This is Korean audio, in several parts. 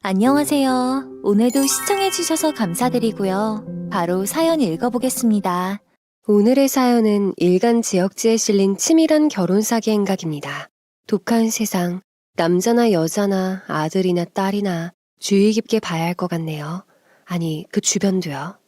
안녕하세요. 오늘도 시청해주셔서 감사드리고요. 바로 사연 읽어보겠습니다. 오늘의 사연은 일간 지역지에 실린 치밀한 결혼 사기 행각입니다. 독한 세상, 남자나 여자나 아들이나 딸이나 주의 깊게 봐야 할 것 같네요. 아니, 그 주변도요.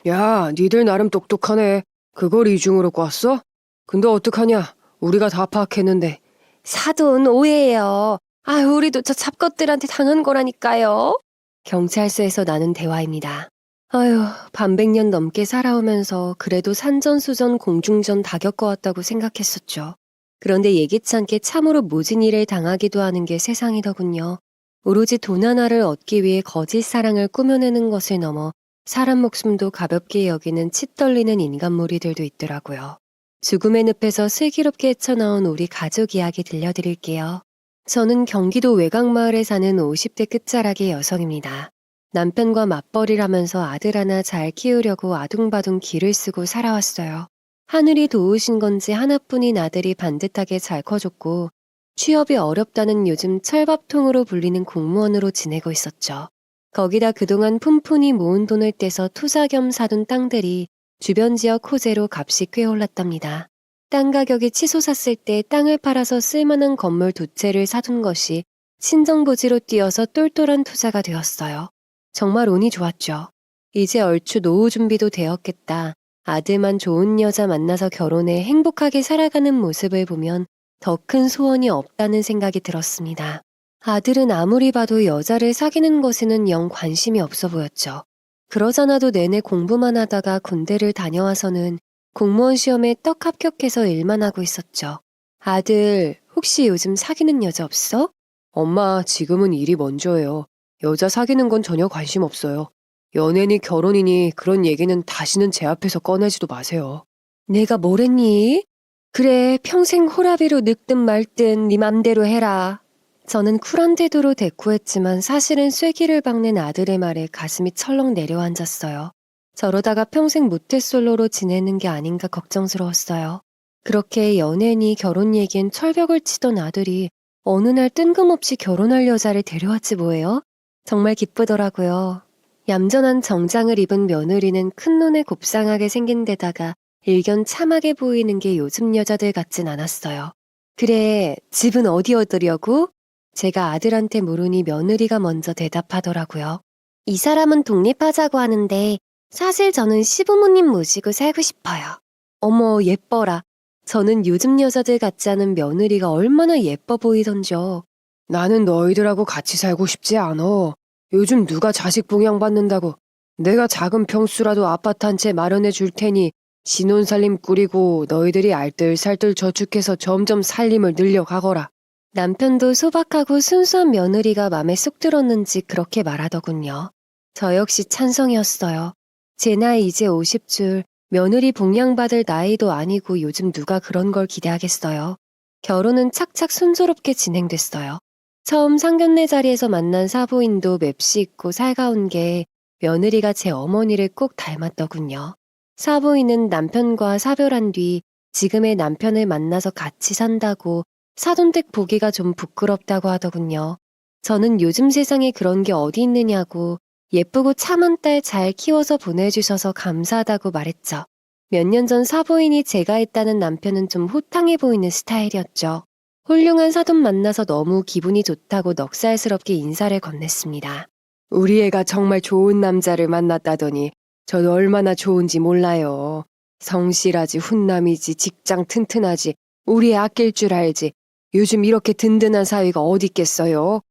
야, 니들 나름 똑똑하네. 그걸 이중으로 꿨어? 근데 어떡하냐? 우리가 다 파악했는데. 사돈 오해예요. 아유, 우리도 저 잡것들한테 당한 거라니까요. 경찰서에서 나눈 대화입니다. 아유, 반백년 넘게 살아오면서 그래도 산전수전 공중전 다 겪어왔다고 생각했었죠. 그런데 예기치 않게 참으로 모진 일을 당하기도 하는 게 세상이더군요. 오로지 돈 하나를 얻기 위해 거짓 사랑을 꾸며내는 것을 넘어 사람 목숨도 가볍게 여기는 치 떨리는 인간무리들도 있더라고요. 죽음의 늪에서 슬기롭게 헤쳐나온 우리 가족 이야기 들려드릴게요. 저는 경기도 외곽마을에 사는 50대 끝자락의 여성입니다. 남편과 맞벌이를 하면서 아들 하나 잘 키우려고 아둥바둥 기를 쓰고 살아왔어요. 하늘이 도우신 건지 하나뿐인 아들이 반듯하게 잘 커졌고 취업이 어렵다는 요즘 철밥통으로 불리는 공무원으로 지내고 있었죠. 거기다 그동안 푼푼히 모은 돈을 떼서 투자 겸 사둔 땅들이 주변 지역 호재로 값이 꽤 올랐답니다. 땅 가격이 치솟았을 때 땅을 팔아서 쓸만한 건물 2채를 사둔 것이 친정부지로 뛰어서 똘똘한 투자가 되었어요. 정말 운이 좋았죠. 이제 얼추 노후 준비도 되었겠다. 아들만 좋은 여자 만나서 결혼해 행복하게 살아가는 모습을 보면 더 큰 소원이 없다는 생각이 들었습니다. 아들은 아무리 봐도 여자를 사귀는 것에는 영 관심이 없어 보였죠. 그러잖아도 내내 공부만 하다가 군대를 다녀와서는 공무원 시험에 떡 합격해서 일만 하고 있었죠. 아들, 혹시 요즘 사귀는 여자 없어? 엄마, 지금은 일이 먼저예요. 여자 사귀는 건 전혀 관심 없어요. 연애니 결혼이니 그런 얘기는 다시는 제 앞에서 꺼내지도 마세요. 내가 뭐랬니? 그래, 평생 호라비로 늙든 말든 네 맘대로 해라. 저는 쿨한 태도로 대꾸했지만 사실은 쐐기를 박는 아들의 말에 가슴이 철렁 내려앉았어요. 저러다가 평생 모태솔로로 지내는 게 아닌가 걱정스러웠어요. 그렇게 연애니 결혼 얘기엔 철벽을 치던 아들이 어느 날 뜬금없이 결혼할 여자를 데려왔지 뭐예요? 정말 기쁘더라고요. 얌전한 정장을 입은 며느리는 큰 눈에 곱상하게 생긴 데다가 일견 참하게 보이는 게 요즘 여자들 같진 않았어요. 그래, 집은 어디 얻으려고? 제가 아들한테 물으니 며느리가 먼저 대답하더라고요. 이 사람은 독립하자고 하는데 사실 저는 시부모님 모시고 살고 싶어요. 어머, 예뻐라. 저는 요즘 여자들 같지 않은 며느리가 얼마나 예뻐 보이던지요. 나는 너희들하고 같이 살고 싶지 않어. 요즘 누가 자식 봉양받는다고. 내가 작은 평수라도 아파트 한 채 마련해 줄 테니 신혼살림 꾸리고 너희들이 알뜰살뜰 저축해서 점점 살림을 늘려가거라. 남편도 소박하고 순수한 며느리가 맘에 쏙 들었는지 그렇게 말하더군요. 저 역시 찬성이었어요. 제 나이 이제 50줄, 며느리 봉양받을 나이도 아니고 요즘 누가 그런 걸 기대하겠어요. 결혼은 착착 순조롭게 진행됐어요. 처음 상견례 자리에서 만난 사부인도 맵시 있고 살가운 게 며느리가 제 어머니를 꼭 닮았더군요. 사부인은 남편과 사별한 뒤 지금의 남편을 만나서 같이 산다고 사돈댁 보기가 좀 부끄럽다고 하더군요. 저는 요즘 세상에 그런 게 어디 있느냐고 예쁘고 참한 딸 잘 키워서 보내주셔서 감사하다고 말했죠. 몇 년 전 사부인이 제가 했다는 남편은 좀 호탕해 보이는 스타일이었죠. 훌륭한 사돈 만나서 너무 기분이 좋다고 넉살스럽게 인사를 건넸습니다. 우리 애가 정말 좋은 남자를 만났다더니 저도 얼마나 좋은지 몰라요. 성실하지, 훈남이지, 직장 튼튼하지, 우리 애 아낄 줄 알지. 요즘 이렇게 든든한 사위가 어디 있겠어요?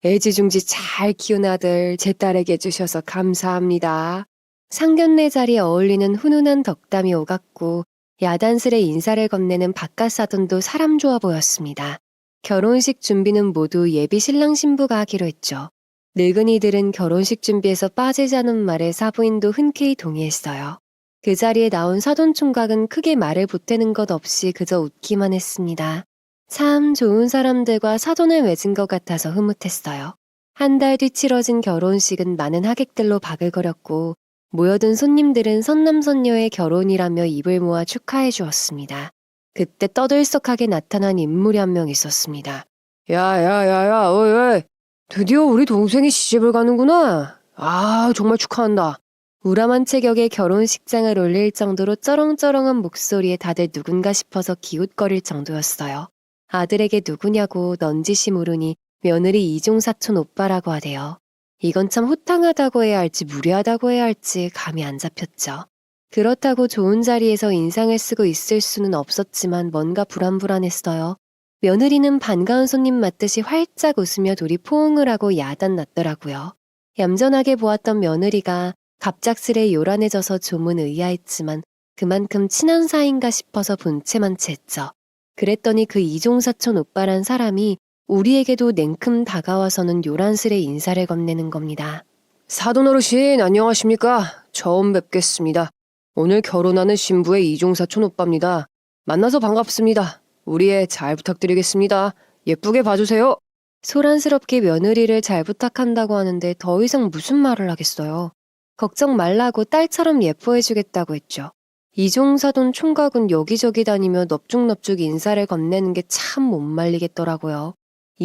애지중지 잘 키운 아들 제 딸에게 주셔서 감사합니다. 상견례 자리에 어울리는 훈훈한 덕담이 오갔고 야단스레 인사를 건네는 바깥 사돈도 사람 좋아 보였습니다. 결혼식 준비는 모두 예비 신랑 신부가 하기로 했죠. 늙은이들은 결혼식 준비에서 빠지자는 말에 사부인도 흔쾌히 동의했어요. 그 자리에 나온 사돈 총각은 크게 말을 보태는 것 없이 그저 웃기만 했습니다. 참 좋은 사람들과 사돈을 맺은 것 같아서 흐뭇했어요. 한 달 뒤 치러진 결혼식은 많은 하객들로 바글거렸고 모여든 손님들은 선남선녀의 결혼이라며 입을 모아 축하해 주었습니다. 그때 떠들썩하게 나타난 인물이 한 명 있었습니다. 야야야야, 어이 어이. 드디어 우리 동생이 시집을 가는구나. 아, 정말 축하한다. 우람한 체격에 결혼식장을 올릴 정도로 쩌렁쩌렁한 목소리에 다들 누군가 싶어서 기웃거릴 정도였어요. 아들에게 누구냐고 넌지시 물으니 며느리 이종사촌 오빠라고 하대요. 이건 참 호탕하다고 해야 할지 무례하다고 해야 할지 감이 안 잡혔죠. 그렇다고 좋은 자리에서 인상을 쓰고 있을 수는 없었지만 뭔가 불안불안했어요. 며느리는 반가운 손님 맞듯이 활짝 웃으며 둘이 포옹을 하고 야단났더라고요. 얌전하게 보았던 며느리가 갑작스레 요란해져서 좀은 의아했지만 그만큼 친한 사이인가 싶어서 본체만 채했죠. 그랬더니 그 이종사촌 오빠란 사람이 우리에게도 냉큼 다가와서는 요란스레 인사를 건네는 겁니다. 사돈 어르신, 안녕하십니까? 처음 뵙겠습니다. 오늘 결혼하는 신부의 이종사촌 오빠입니다. 만나서 반갑습니다. 우리 애 잘 부탁드리겠습니다. 예쁘게 봐주세요. 소란스럽게 며느리를 잘 부탁한다고 하는데 더 이상 무슨 말을 하겠어요. 걱정 말라고 딸처럼 예뻐해주겠다고 했죠. 이종사돈 총각은 여기저기 다니며 넙죽넙죽 인사를 건네는 게 참 못 말리겠더라고요.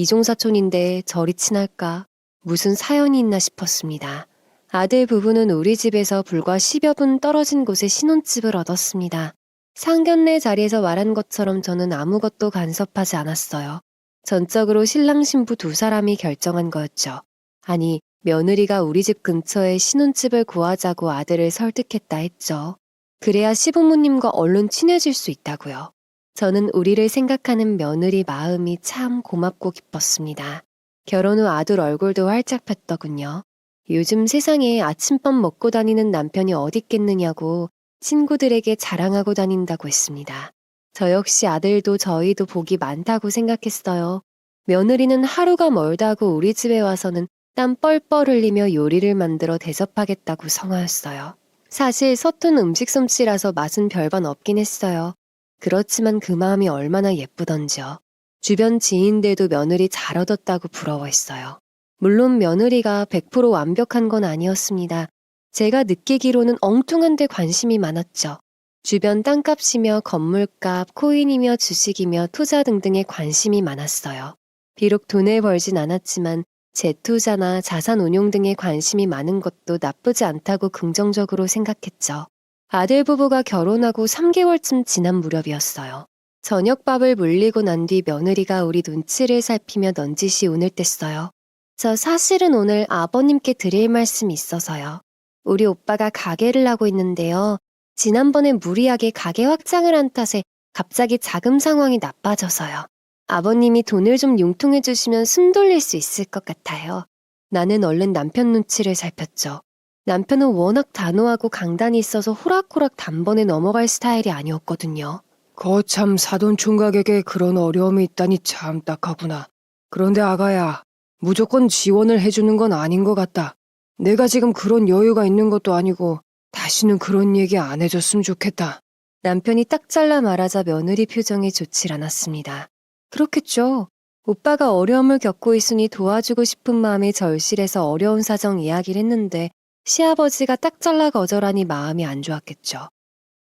이종사촌인데 저리 친할까? 무슨 사연이 있나 싶었습니다. 아들 부부는 우리 집에서 불과 10여 분 떨어진 곳에 신혼집을 얻었습니다. 상견례 자리에서 말한 것처럼 저는 아무것도 간섭하지 않았어요. 전적으로 신랑 신부 두 사람이 결정한 거였죠. 아니, 며느리가 우리 집 근처에 신혼집을 구하자고 아들을 설득했다 했죠. 그래야 시부모님과 얼른 친해질 수 있다고요. 저는 우리를 생각하는 며느리 마음이 참 고맙고 기뻤습니다. 결혼 후 아들 얼굴도 활짝 폈더군요. 요즘 세상에 아침밥 먹고 다니는 남편이 어디 있겠느냐고 친구들에게 자랑하고 다닌다고 했습니다. 저 역시 아들도 저희도 복이 많다고 생각했어요. 며느리는 하루가 멀다고 우리 집에 와서는 땀 뻘뻘 흘리며 요리를 만들어 대접하겠다고 성화였어요. 사실 서툰 음식 솜씨라서 맛은 별반 없긴 했어요. 그렇지만 그 마음이 얼마나 예쁘던지요. 주변 지인들도 며느리 잘 얻었다고 부러워했어요. 물론 며느리가 100% 완벽한 건 아니었습니다. 제가 느끼기로는 엉뚱한 데 관심이 많았죠. 주변 땅값이며 건물값, 코인이며 주식이며 투자 등등에 관심이 많았어요. 비록 돈을 벌진 않았지만 재투자나 자산 운용 등에 관심이 많은 것도 나쁘지 않다고 긍정적으로 생각했죠. 아들 부부가 결혼하고 3개월쯤 지난 무렵이었어요. 저녁밥을 물리고 난 뒤 며느리가 우리 눈치를 살피며 넌지시 운을 뗐어요. 저 사실은 오늘 아버님께 드릴 말씀이 있어서요. 우리 오빠가 가게를 하고 있는데요. 지난번에 무리하게 가게 확장을 한 탓에 갑자기 자금 상황이 나빠져서요. 아버님이 돈을 좀 융통해 주시면 숨 돌릴 수 있을 것 같아요. 나는 얼른 남편 눈치를 살폈죠. 남편은 워낙 단호하고 강단이 있어서 호락호락 단번에 넘어갈 스타일이 아니었거든요. 거참 사돈 총각에게 그런 어려움이 있다니 참 딱하구나. 그런데 아가야, 무조건 지원을 해주는 건 아닌 것 같다. 내가 지금 그런 여유가 있는 것도 아니고 다시는 그런 얘기 안 해줬으면 좋겠다. 남편이 딱 잘라 말하자 며느리 표정이 좋질 않았습니다. 그렇겠죠. 오빠가 어려움을 겪고 있으니 도와주고 싶은 마음이 절실해서 어려운 사정 이야기를 했는데 시아버지가 딱 잘라 거절하니 마음이 안 좋았겠죠.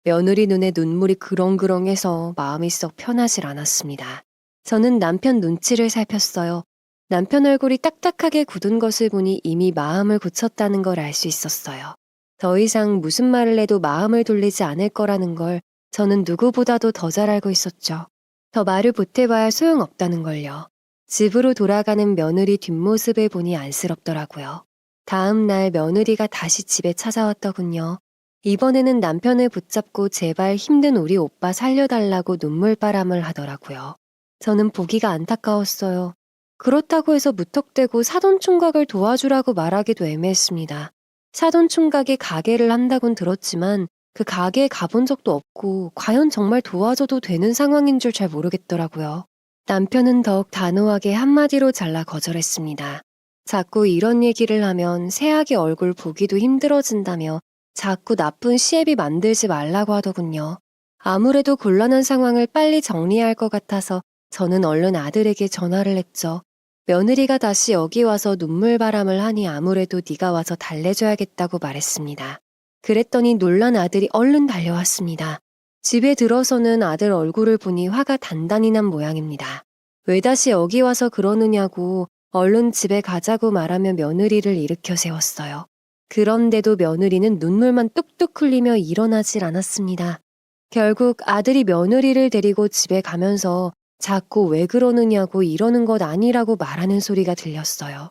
며느리 눈에 눈물이 그렁그렁해서 마음이 썩 편하질 않았습니다. 저는 남편 눈치를 살폈어요. 남편 얼굴이 딱딱하게 굳은 것을 보니 이미 마음을 굳혔다는 걸 알 수 있었어요. 더 이상 무슨 말을 해도 마음을 돌리지 않을 거라는 걸 저는 누구보다도 더 잘 알고 있었죠. 더 말을 보태봐야 소용없다는 걸요. 집으로 돌아가는 며느리 뒷모습을 보니 안쓰럽더라고요. 다음 날 며느리가 다시 집에 찾아왔더군요. 이번에는 남편을 붙잡고 제발 힘든 우리 오빠 살려달라고 눈물바람을 하더라고요. 저는 보기가 안타까웠어요. 그렇다고 해서 무턱대고 사돈총각을 도와주라고 말하기도 애매했습니다. 사돈총각이 가게를 한다곤 들었지만 그 가게에 가본 적도 없고 과연 정말 도와줘도 되는 상황인 줄 잘 모르겠더라고요. 남편은 더욱 단호하게 한마디로 잘라 거절했습니다. 자꾸 이런 얘기를 하면 새아기 얼굴 보기도 힘들어진다며 자꾸 나쁜 시애비 만들지 말라고 하더군요. 아무래도 곤란한 상황을 빨리 정리할 것 같아서 저는 얼른 아들에게 전화를 했죠. 며느리가 다시 여기 와서 눈물바람을 하니 아무래도 네가 와서 달래줘야겠다고 말했습니다. 그랬더니 놀란 아들이 얼른 달려왔습니다. 집에 들어서는 아들 얼굴을 보니 화가 단단히 난 모양입니다. 왜 다시 여기 와서 그러느냐고 얼른 집에 가자고 말하며 며느리를 일으켜 세웠어요. 그런데도 며느리는 눈물만 뚝뚝 흘리며 일어나질 않았습니다. 결국 아들이 며느리를 데리고 집에 가면서 자꾸 왜 그러느냐고 이러는 것 아니라고 말하는 소리가 들렸어요.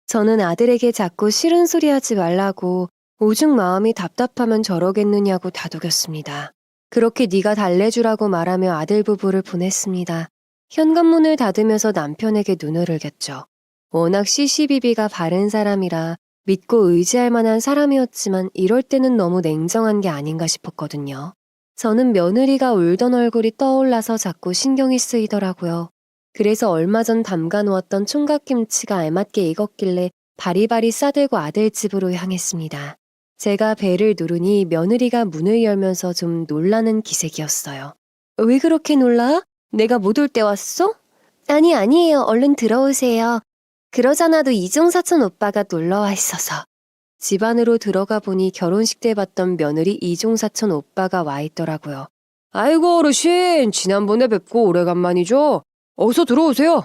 저는 아들에게 자꾸 싫은 소리 하지 말라고 오죽 마음이 답답하면 저러겠느냐고 다독였습니다. 그렇게 네가 달래주라고 말하며 아들 부부를 보냈습니다. 현관문을 닫으면서 남편에게 눈을 흘겼죠. 워낙 시시비비가 바른 사람이라 믿고 의지할 만한 사람이었지만 이럴 때는 너무 냉정한 게 아닌가 싶었거든요. 저는 며느리가 울던 얼굴이 떠올라서 자꾸 신경이 쓰이더라고요. 그래서 얼마 전 담가 놓았던 총각김치가 알맞게 익었길래 바리바리 싸들고 아들 집으로 향했습니다. 제가 배를 누르니 며느리가 문을 열면서 좀 놀라는 기색이었어요. 왜 그렇게 놀라? 내가 못 올 때 왔어? 아니에요. 얼른 들어오세요. 그러잖아도 이종사촌 오빠가 놀러와 있어서. 집 안으로 들어가 보니 결혼식 때 봤던 며느리 이종사촌 오빠가 와 있더라고요. 아이고 어르신, 지난번에 뵙고 오래간만이죠? 어서 들어오세요.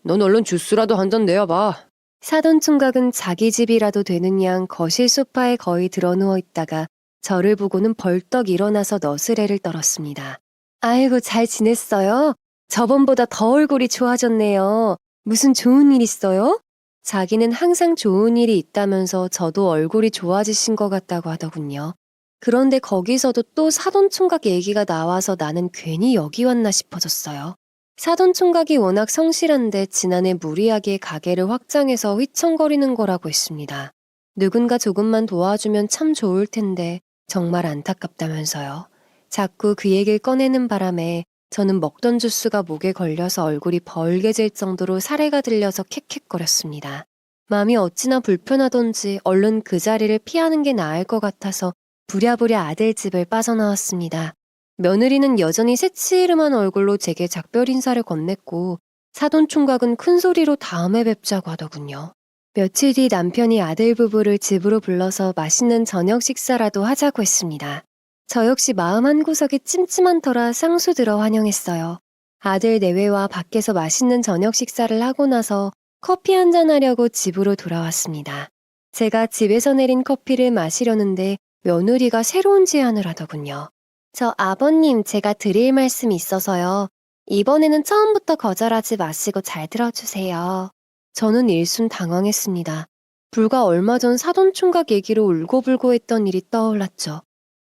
넌 얼른 주스라도 한 잔 내어봐. 사돈 총각은 자기 집이라도 되는 양 거실 소파에 거의 드러누워 있다가 저를 보고는 벌떡 일어나서 너스레를 떨었습니다. 아이고 잘 지냈어요? 저번보다 더 얼굴이 좋아졌네요. 무슨 좋은 일 있어요? 자기는 항상 좋은 일이 있다면서 저도 얼굴이 좋아지신 것 같다고 하더군요. 그런데 거기서도 또 사돈 총각 얘기가 나와서 나는 괜히 여기 왔나 싶어졌어요. 사돈 총각이 워낙 성실한데 지난해 무리하게 가게를 확장해서 휘청거리는 거라고 했습니다. 누군가 조금만 도와주면 참 좋을 텐데 정말 안타깝다면서요. 자꾸 그 얘기를 꺼내는 바람에 저는 먹던 주스가 목에 걸려서 얼굴이 벌게질 정도로 사레가 들려서 캑캑거렸습니다. 마음이 어찌나 불편하던지 얼른 그 자리를 피하는 게 나을 것 같아서 부랴부랴 아들 집을 빠져나왔습니다. 며느리는 여전히 새치름한 얼굴로 제게 작별 인사를 건넸고 사돈 총각은 큰 소리로 다음에 뵙자고 하더군요. 며칠 뒤 남편이 아들 부부를 집으로 불러서 맛있는 저녁 식사라도 하자고 했습니다. 저 역시 마음 한구석에 찜찜한 터라 쌍수 들어 환영했어요. 아들 내외와 밖에서 맛있는 저녁 식사를 하고 나서 커피 한잔 하려고 집으로 돌아왔습니다. 제가 집에서 내린 커피를 마시려는데 며느리가 새로운 제안을 하더군요. 저 아버님 제가 드릴 말씀이 있어서요. 이번에는 처음부터 거절하지 마시고 잘 들어주세요. 저는 일순 당황했습니다. 불과 얼마 전 사돈 총각 얘기로 울고불고 했던 일이 떠올랐죠.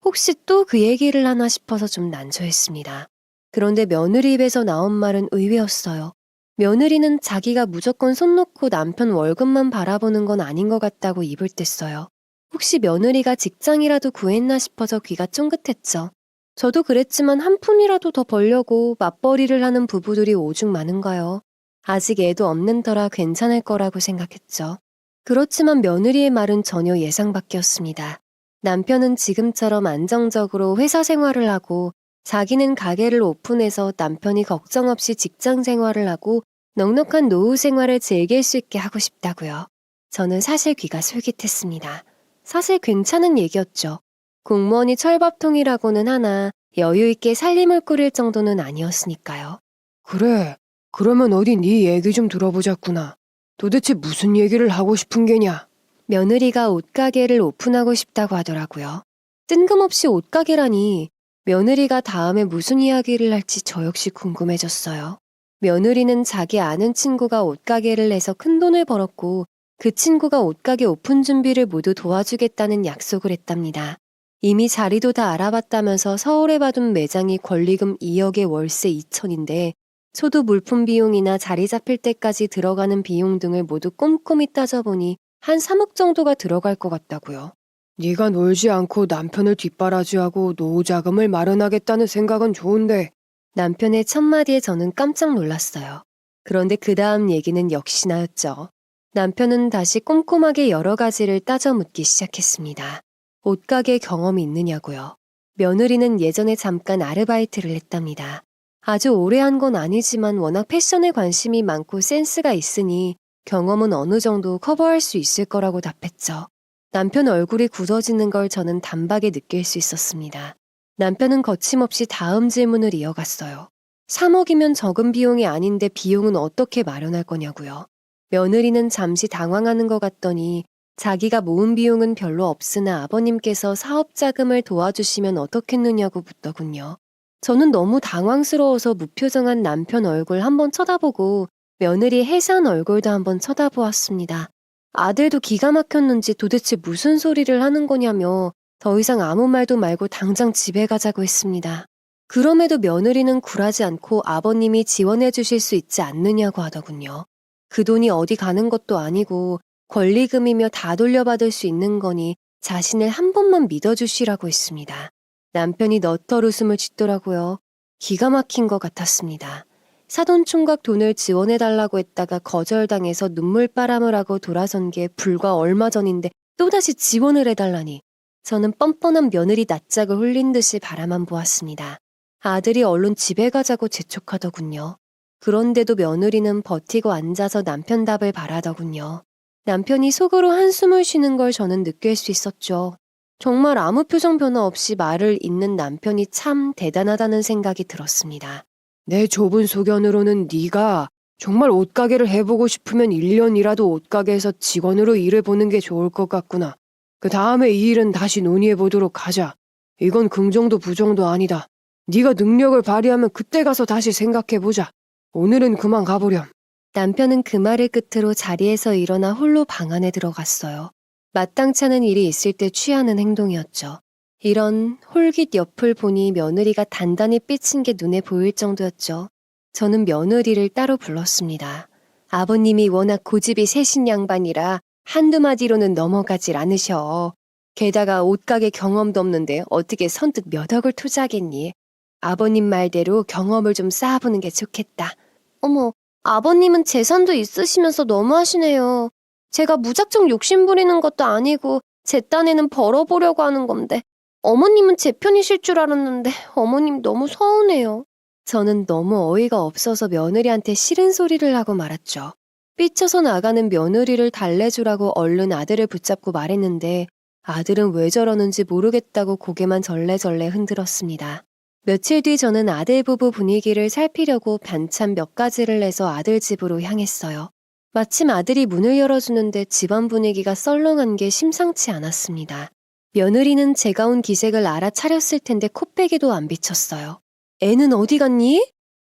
혹시 또 그 얘기를 하나 싶어서 좀 난처했습니다. 그런데 며느리 입에서 나온 말은 의외였어요. 며느리는 자기가 무조건 손 놓고 남편 월급만 바라보는 건 아닌 것 같다고 입을 뗐어요. 혹시 며느리가 직장이라도 구했나 싶어서 귀가 쫑긋했죠. 저도 그랬지만 한 푼이라도 더 벌려고 맞벌이를 하는 부부들이 오죽 많은가요. 아직 애도 없는 터라 괜찮을 거라고 생각했죠. 그렇지만 며느리의 말은 전혀 예상 밖이었습니다. 남편은 지금처럼 안정적으로 회사 생활을 하고 자기는 가게를 오픈해서 남편이 걱정 없이 직장 생활을 하고 넉넉한 노후 생활을 즐길 수 있게 하고 싶다고요. 저는 사실 귀가 솔깃했습니다. 사실 괜찮은 얘기였죠. 공무원이 철밥통이라고는 하나 여유 있게 살림을 꾸릴 정도는 아니었으니까요. 그래, 그러면 어디 네 얘기 좀 들어보자꾸나. 도대체 무슨 얘기를 하고 싶은 게냐? 며느리가 옷가게를 오픈하고 싶다고 하더라고요. 뜬금없이 옷가게라니 며느리가 다음에 무슨 이야기를 할지 저 역시 궁금해졌어요. 며느리는 자기 아는 친구가 옷가게를 해서 큰 돈을 벌었고 그 친구가 옷가게 오픈 준비를 모두 도와주겠다는 약속을 했답니다. 이미 자리도 다 알아봤다면서 서울에 받은 매장이 권리금 2억에 월세 2천인데 초도 물품 비용이나 자리 잡힐 때까지 들어가는 비용 등을 모두 꼼꼼히 따져보니 한 3억 정도가 들어갈 것 같다고요. 네가 놀지 않고 남편을 뒷바라지하고 노후 자금을 마련하겠다는 생각은 좋은데 남편의 첫마디에 저는 깜짝 놀랐어요. 그런데 그 다음 얘기는 역시나였죠. 남편은 다시 꼼꼼하게 여러 가지를 따져 묻기 시작했습니다. 옷가게 경험이 있느냐고요. 며느리는 예전에 잠깐 아르바이트를 했답니다. 아주 오래 한 건 아니지만 워낙 패션에 관심이 많고 센스가 있으니 경험은 어느 정도 커버할 수 있을 거라고 답했죠. 남편 얼굴이 굳어지는 걸 저는 단박에 느낄 수 있었습니다. 남편은 거침없이 다음 질문을 이어갔어요. 3억이면 적은 비용이 아닌데 비용은 어떻게 마련할 거냐고요. 며느리는 잠시 당황하는 것 같더니 자기가 모은 비용은 별로 없으나 아버님께서 사업 자금을 도와주시면 어떻겠느냐고 묻더군요. 저는 너무 당황스러워서 무표정한 남편 얼굴 한번 쳐다보고 며느리 해산 얼굴도 한번 쳐다보았습니다. 아들도 기가 막혔는지 도대체 무슨 소리를 하는 거냐며 더 이상 아무 말도 말고 당장 집에 가자고 했습니다. 그럼에도 며느리는 굴하지 않고 아버님이 지원해 주실 수 있지 않느냐고 하더군요. 그 돈이 어디 가는 것도 아니고 권리금이며 다 돌려받을 수 있는 거니 자신을 한 번만 믿어주시라고 했습니다. 남편이 너털 웃음을 짓더라고요. 기가 막힌 것 같았습니다. 사돈총각 돈을 지원해달라고 했다가 거절당해서 눈물바람을 하고 돌아선 게 불과 얼마 전인데 또다시 지원을 해달라니. 저는 뻔뻔한 며느리 낯짝을 홀린 듯이 바라만 보았습니다. 아들이 얼른 집에 가자고 재촉하더군요. 그런데도 며느리는 버티고 앉아서 남편 답을 바라더군요. 남편이 속으로 한숨을 쉬는 걸 저는 느낄 수 있었죠. 정말 아무 표정 변화 없이 말을 잇는 남편이 참 대단하다는 생각이 들었습니다. 내 좁은 소견으로는 네가 정말 옷가게를 해보고 싶으면 1년이라도 옷가게에서 직원으로 일을 보는 게 좋을 것 같구나. 그 다음에 이 일은 다시 논의해보도록 하자. 이건 긍정도 부정도 아니다. 네가 능력을 발휘하면 그때 가서 다시 생각해보자. 오늘은 그만 가보렴. 남편은 그 말을 끝으로 자리에서 일어나 홀로 방 안에 들어갔어요. 마땅치 않은 일이 있을 때 취하는 행동이었죠. 이런 홀깃 옆을 보니 며느리가 단단히 삐친 게 눈에 보일 정도였죠. 저는 며느리를 따로 불렀습니다. 아버님이 워낙 고집이 세신 양반이라 한두 마디로는 넘어가질 않으셔. 게다가 옷가게 경험도 없는데 어떻게 선뜻 몇 억을 투자하겠니? 아버님 말대로 경험을 좀 쌓아보는 게 좋겠다. 어머, 아버님은 재산도 있으시면서 너무하시네요. 제가 무작정 욕심부리는 것도 아니고 제 딴에는 벌어보려고 하는 건데 어머님은 제 편이실 줄 알았는데 어머님 너무 서운해요. 저는 너무 어이가 없어서 며느리한테 싫은 소리를 하고 말았죠. 삐쳐서 나가는 며느리를 달래주라고 얼른 아들을 붙잡고 말했는데 아들은 왜 저러는지 모르겠다고 고개만 절레절레 흔들었습니다. 며칠 뒤 저는 아들 부부 분위기를 살피려고 반찬 몇 가지를 내서 아들 집으로 향했어요. 마침 아들이 문을 열어주는데 집안 분위기가 썰렁한 게 심상치 않았습니다. 며느리는 제가 온 기색을 알아차렸을 텐데 코빼기도 안 비쳤어요. 애는 어디 갔니?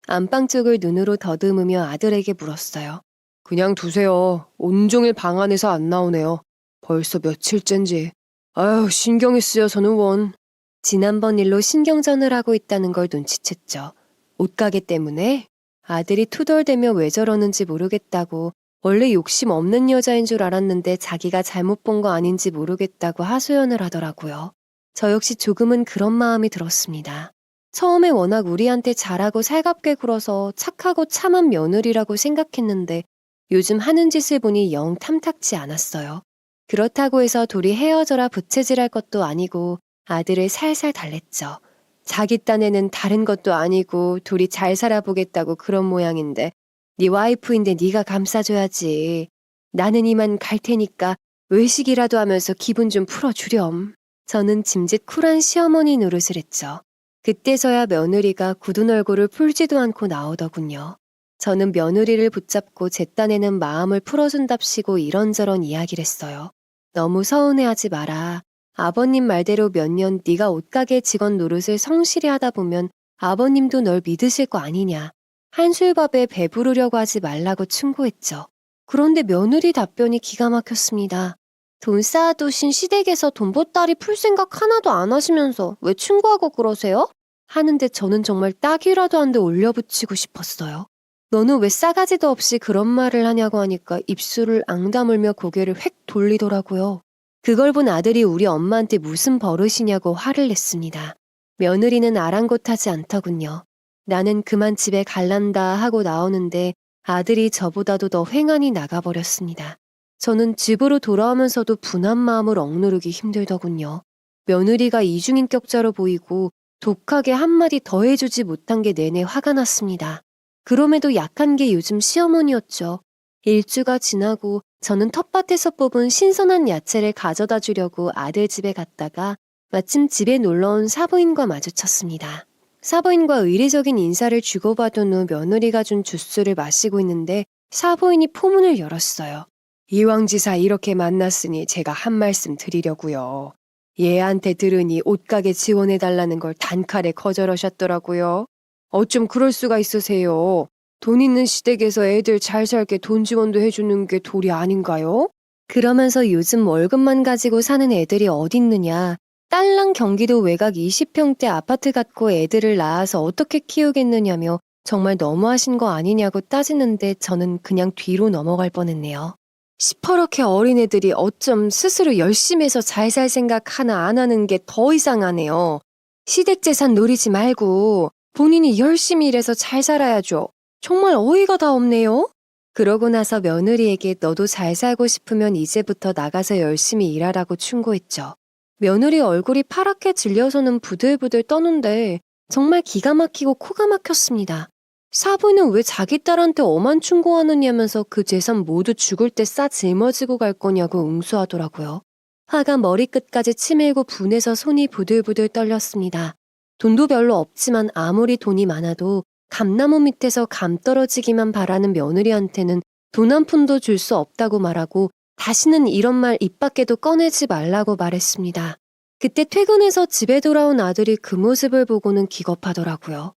안방 쪽을 눈으로 더듬으며 아들에게 물었어요. 그냥 두세요. 온종일 방 안에서 안 나오네요. 벌써 며칠째인지. 아유, 신경이 쓰여서는 원. 지난번 일로 신경전을 하고 있다는 걸 눈치챘죠. 옷가게 때문에? 아들이 투덜대며 왜 저러는지 모르겠다고 원래 욕심 없는 여자인 줄 알았는데 자기가 잘못 본 거 아닌지 모르겠다고 하소연을 하더라고요. 저 역시 조금은 그런 마음이 들었습니다. 처음에 워낙 우리한테 잘하고 살갑게 굴어서 착하고 참한 며느리라고 생각했는데 요즘 하는 짓을 보니 영 탐탁지 않았어요. 그렇다고 해서 둘이 헤어져라 부채질할 것도 아니고 아들을 살살 달랬죠. 자기 딴에는 다른 것도 아니고 둘이 잘 살아보겠다고 그런 모양인데 네 와이프인데 네가 감싸줘야지. 나는 이만 갈 테니까 외식이라도 하면서 기분 좀 풀어주렴. 저는 짐짓 쿨한 시어머니 노릇을 했죠. 그때서야 며느리가 굳은 얼굴을 풀지도 않고 나오더군요. 저는 며느리를 붙잡고 제 딴에는 마음을 풀어준답시고 이런저런 이야기를 했어요. 너무 서운해하지 마라. 아버님 말대로 몇 년 네가 옷가게 직원 노릇을 성실히 하다 보면 아버님도 널 믿으실 거 아니냐. 한술밥에 배부르려고 하지 말라고 충고했죠. 그런데 며느리 답변이 기가 막혔습니다. 돈 쌓아두신 시댁에서 돈보따리 풀 생각 하나도 안 하시면서 왜 충고하고 그러세요? 하는데 저는 정말 딱이라도 한 대 올려붙이고 싶었어요. 너는 왜 싸가지도 없이 그런 말을 하냐고 하니까 입술을 앙다물며 고개를 획 돌리더라고요. 그걸 본 아들이 우리 엄마한테 무슨 버릇이냐고 화를 냈습니다. 며느리는 아랑곳하지 않더군요. 나는 그만 집에 갈란다 하고 나오는데 아들이 저보다도 더 횡하니 나가버렸습니다. 저는 집으로 돌아오면서도 분한 마음을 억누르기 힘들더군요. 며느리가 이중인격자로 보이고 독하게 한마디 더 해주지 못한 게 내내 화가 났습니다. 그럼에도 약한 게 요즘 시어머니였죠. 일주가 지나고 저는 텃밭에서 뽑은 신선한 야채를 가져다 주려고 아들 집에 갔다가 마침 집에 놀러온 사부인과 마주쳤습니다. 사부인과 의례적인 인사를 주고받은 후 며느리가 준 주스를 마시고 있는데 사부인이 포문을 열었어요. 이왕지사 이렇게 만났으니 제가 한 말씀 드리려고요. 얘한테 들으니 옷가게 지원해달라는 걸 단칼에 거절하셨더라고요. 어쩜 그럴 수가 있으세요. 돈 있는 시댁에서 애들 잘 살게 돈 지원도 해주는 게 도리 아닌가요? 그러면서 요즘 월급만 가지고 사는 애들이 어딨느냐. 딸랑 경기도 외곽 20평대 아파트 갖고 애들을 낳아서 어떻게 키우겠느냐며 정말 너무하신 거 아니냐고 따지는데 저는 그냥 뒤로 넘어갈 뻔했네요. 시퍼렇게 어린애들이 어쩜 스스로 열심히 해서 잘 살 생각 하나 안 하는 게 더 이상하네요. 시댁 재산 노리지 말고 본인이 열심히 일해서 잘 살아야죠. 정말 어이가 다 없네요. 그러고 나서 며느리에게 너도 잘 살고 싶으면 이제부터 나가서 열심히 일하라고 충고했죠. 며느리 얼굴이 파랗게 질려서는 부들부들 떠는데 정말 기가 막히고 코가 막혔습니다. 사부는 왜 자기 딸한테 엄한 충고하느냐면서 그 재산 모두 죽을 때 싸 짊어지고 갈 거냐고 응수하더라고요. 화가 머리끝까지 치밀고 분해서 손이 부들부들 떨렸습니다. 돈도 별로 없지만 아무리 돈이 많아도 감나무 밑에서 감 떨어지기만 바라는 며느리한테는 돈 한 푼도 줄 수 없다고 말하고 다시는 이런 말 입 밖에도 꺼내지 말라고 말했습니다. 그때 퇴근해서 집에 돌아온 아들이 그 모습을 보고는 기겁하더라고요.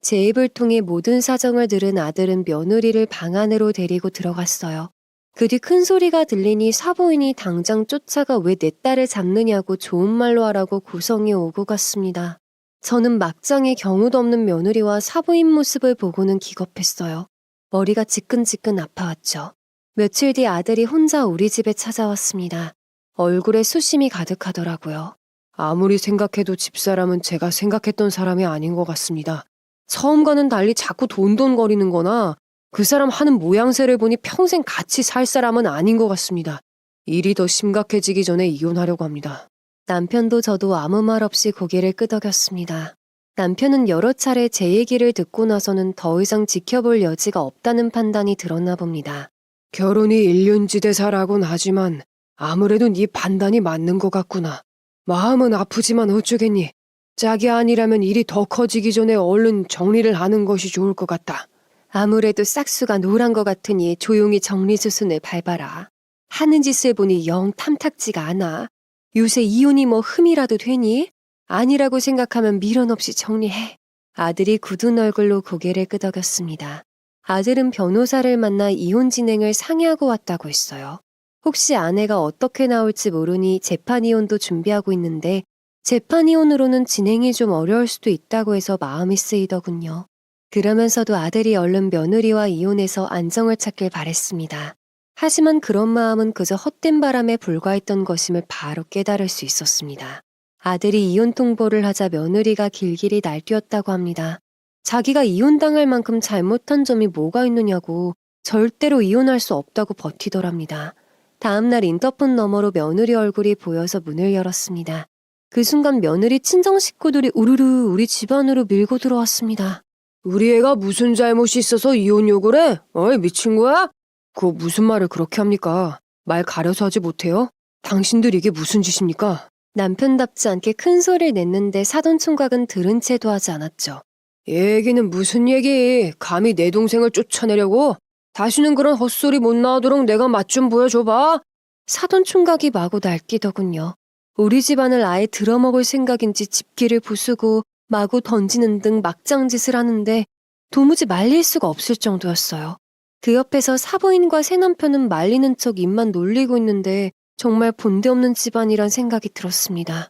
제 입을 통해 모든 사정을 들은 아들은 며느리를 방 안으로 데리고 들어갔어요. 그 뒤 큰 소리가 들리니 사부인이 당장 쫓아가 왜 내 딸을 잡느냐고 좋은 말로 하라고 고성이 오고 갔습니다. 저는 막장에 경우도 없는 며느리와 사부인 모습을 보고는 기겁했어요. 머리가 지끈지끈 아파왔죠. 며칠 뒤 아들이 혼자 우리 집에 찾아왔습니다. 얼굴에 수심이 가득하더라고요. 아무리 생각해도 집사람은 제가 생각했던 사람이 아닌 것 같습니다. 처음과는 달리 자꾸 돈돈거리는 거나 그 사람 하는 모양새를 보니 평생 같이 살 사람은 아닌 것 같습니다. 일이 더 심각해지기 전에 이혼하려고 합니다. 남편도 저도 아무 말 없이 고개를 끄덕였습니다. 남편은 여러 차례 제 얘기를 듣고 나서는 더 이상 지켜볼 여지가 없다는 판단이 들었나 봅니다. 결혼이 일륜지대사라곤 하지만 아무래도 네 판단이 맞는 것 같구나. 마음은 아프지만 어쩌겠니. 짝이 아니라면 일이 더 커지기 전에 얼른 정리를 하는 것이 좋을 것 같다. 아무래도 싹수가 노란 것 같으니 조용히 정리수순을 밟아라. 하는 짓을 보니 영 탐탁지가 않아. 요새 이혼이 뭐 흠이라도 되니? 아니라고 생각하면 미련 없이 정리해. 아들이 굳은 얼굴로 고개를 끄덕였습니다. 아들은 변호사를 만나 이혼 진행을 상의하고 왔다고 했어요. 혹시 아내가 어떻게 나올지 모르니 재판 이혼도 준비하고 있는데 재판 이혼으로는 진행이 좀 어려울 수도 있다고 해서 마음이 쓰이더군요. 그러면서도 아들이 얼른 며느리와 이혼해서 안정을 찾길 바랬습니다. 하지만 그런 마음은 그저 헛된 바람에 불과했던 것임을 바로 깨달을 수 있었습니다. 아들이 이혼 통보를 하자 며느리가 길길이 날뛰었다고 합니다. 자기가 이혼당할 만큼 잘못한 점이 뭐가 있느냐고 절대로 이혼할 수 없다고 버티더랍니다. 다음날 인터폰 너머로 며느리 얼굴이 보여서 문을 열었습니다. 그 순간 며느리 친정 식구들이 우르르 우리 집 안으로 밀고 들어왔습니다. 우리 애가 무슨 잘못이 있어서 이혼 요구를 해? 어이 미친 거야? 그거 무슨 말을 그렇게 합니까? 말 가려서 하지 못해요? 당신들 이게 무슨 짓입니까? 남편답지 않게 큰 소리를 냈는데 사돈 총각은 들은 채도 하지 않았죠. 얘기는 무슨 얘기? 감히 내 동생을 쫓아내려고? 다시는 그런 헛소리 못 나오도록 내가 맛 좀 보여줘봐. 사돈 총각이 마구 날뛰더군요. 우리 집안을 아예 들어먹을 생각인지 집기를 부수고 마구 던지는 등 막장짓을 하는데 도무지 말릴 수가 없을 정도였어요. 그 옆에서 사부인과 새남편은 말리는 척 입만 놀리고 있는데 정말 본데없는 집안이란 생각이 들었습니다.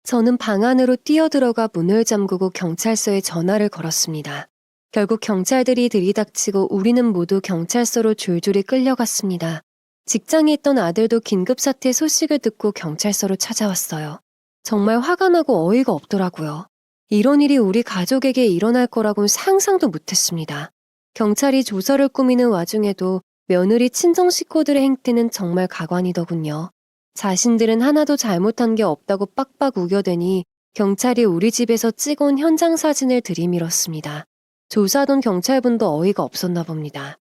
저는 방 안으로 뛰어들어가 문을 잠그고 경찰서에 전화를 걸었습니다. 결국 경찰들이 들이닥치고 우리는 모두 경찰서로 줄줄이 끌려갔습니다. 직장에 있던 아들도 긴급사태 소식을 듣고 경찰서로 찾아왔어요. 정말 화가 나고 어이가 없더라고요. 이런 일이 우리 가족에게 일어날 거라고는 상상도 못했습니다. 경찰이 조서를 꾸미는 와중에도 며느리 친정 식구들의 행태는 정말 가관이더군요. 자신들은 하나도 잘못한 게 없다고 빡빡 우겨대니 경찰이 우리 집에서 찍어온 현장 사진을 들이밀었습니다. 조사하던 경찰분도 어이가 없었나 봅니다.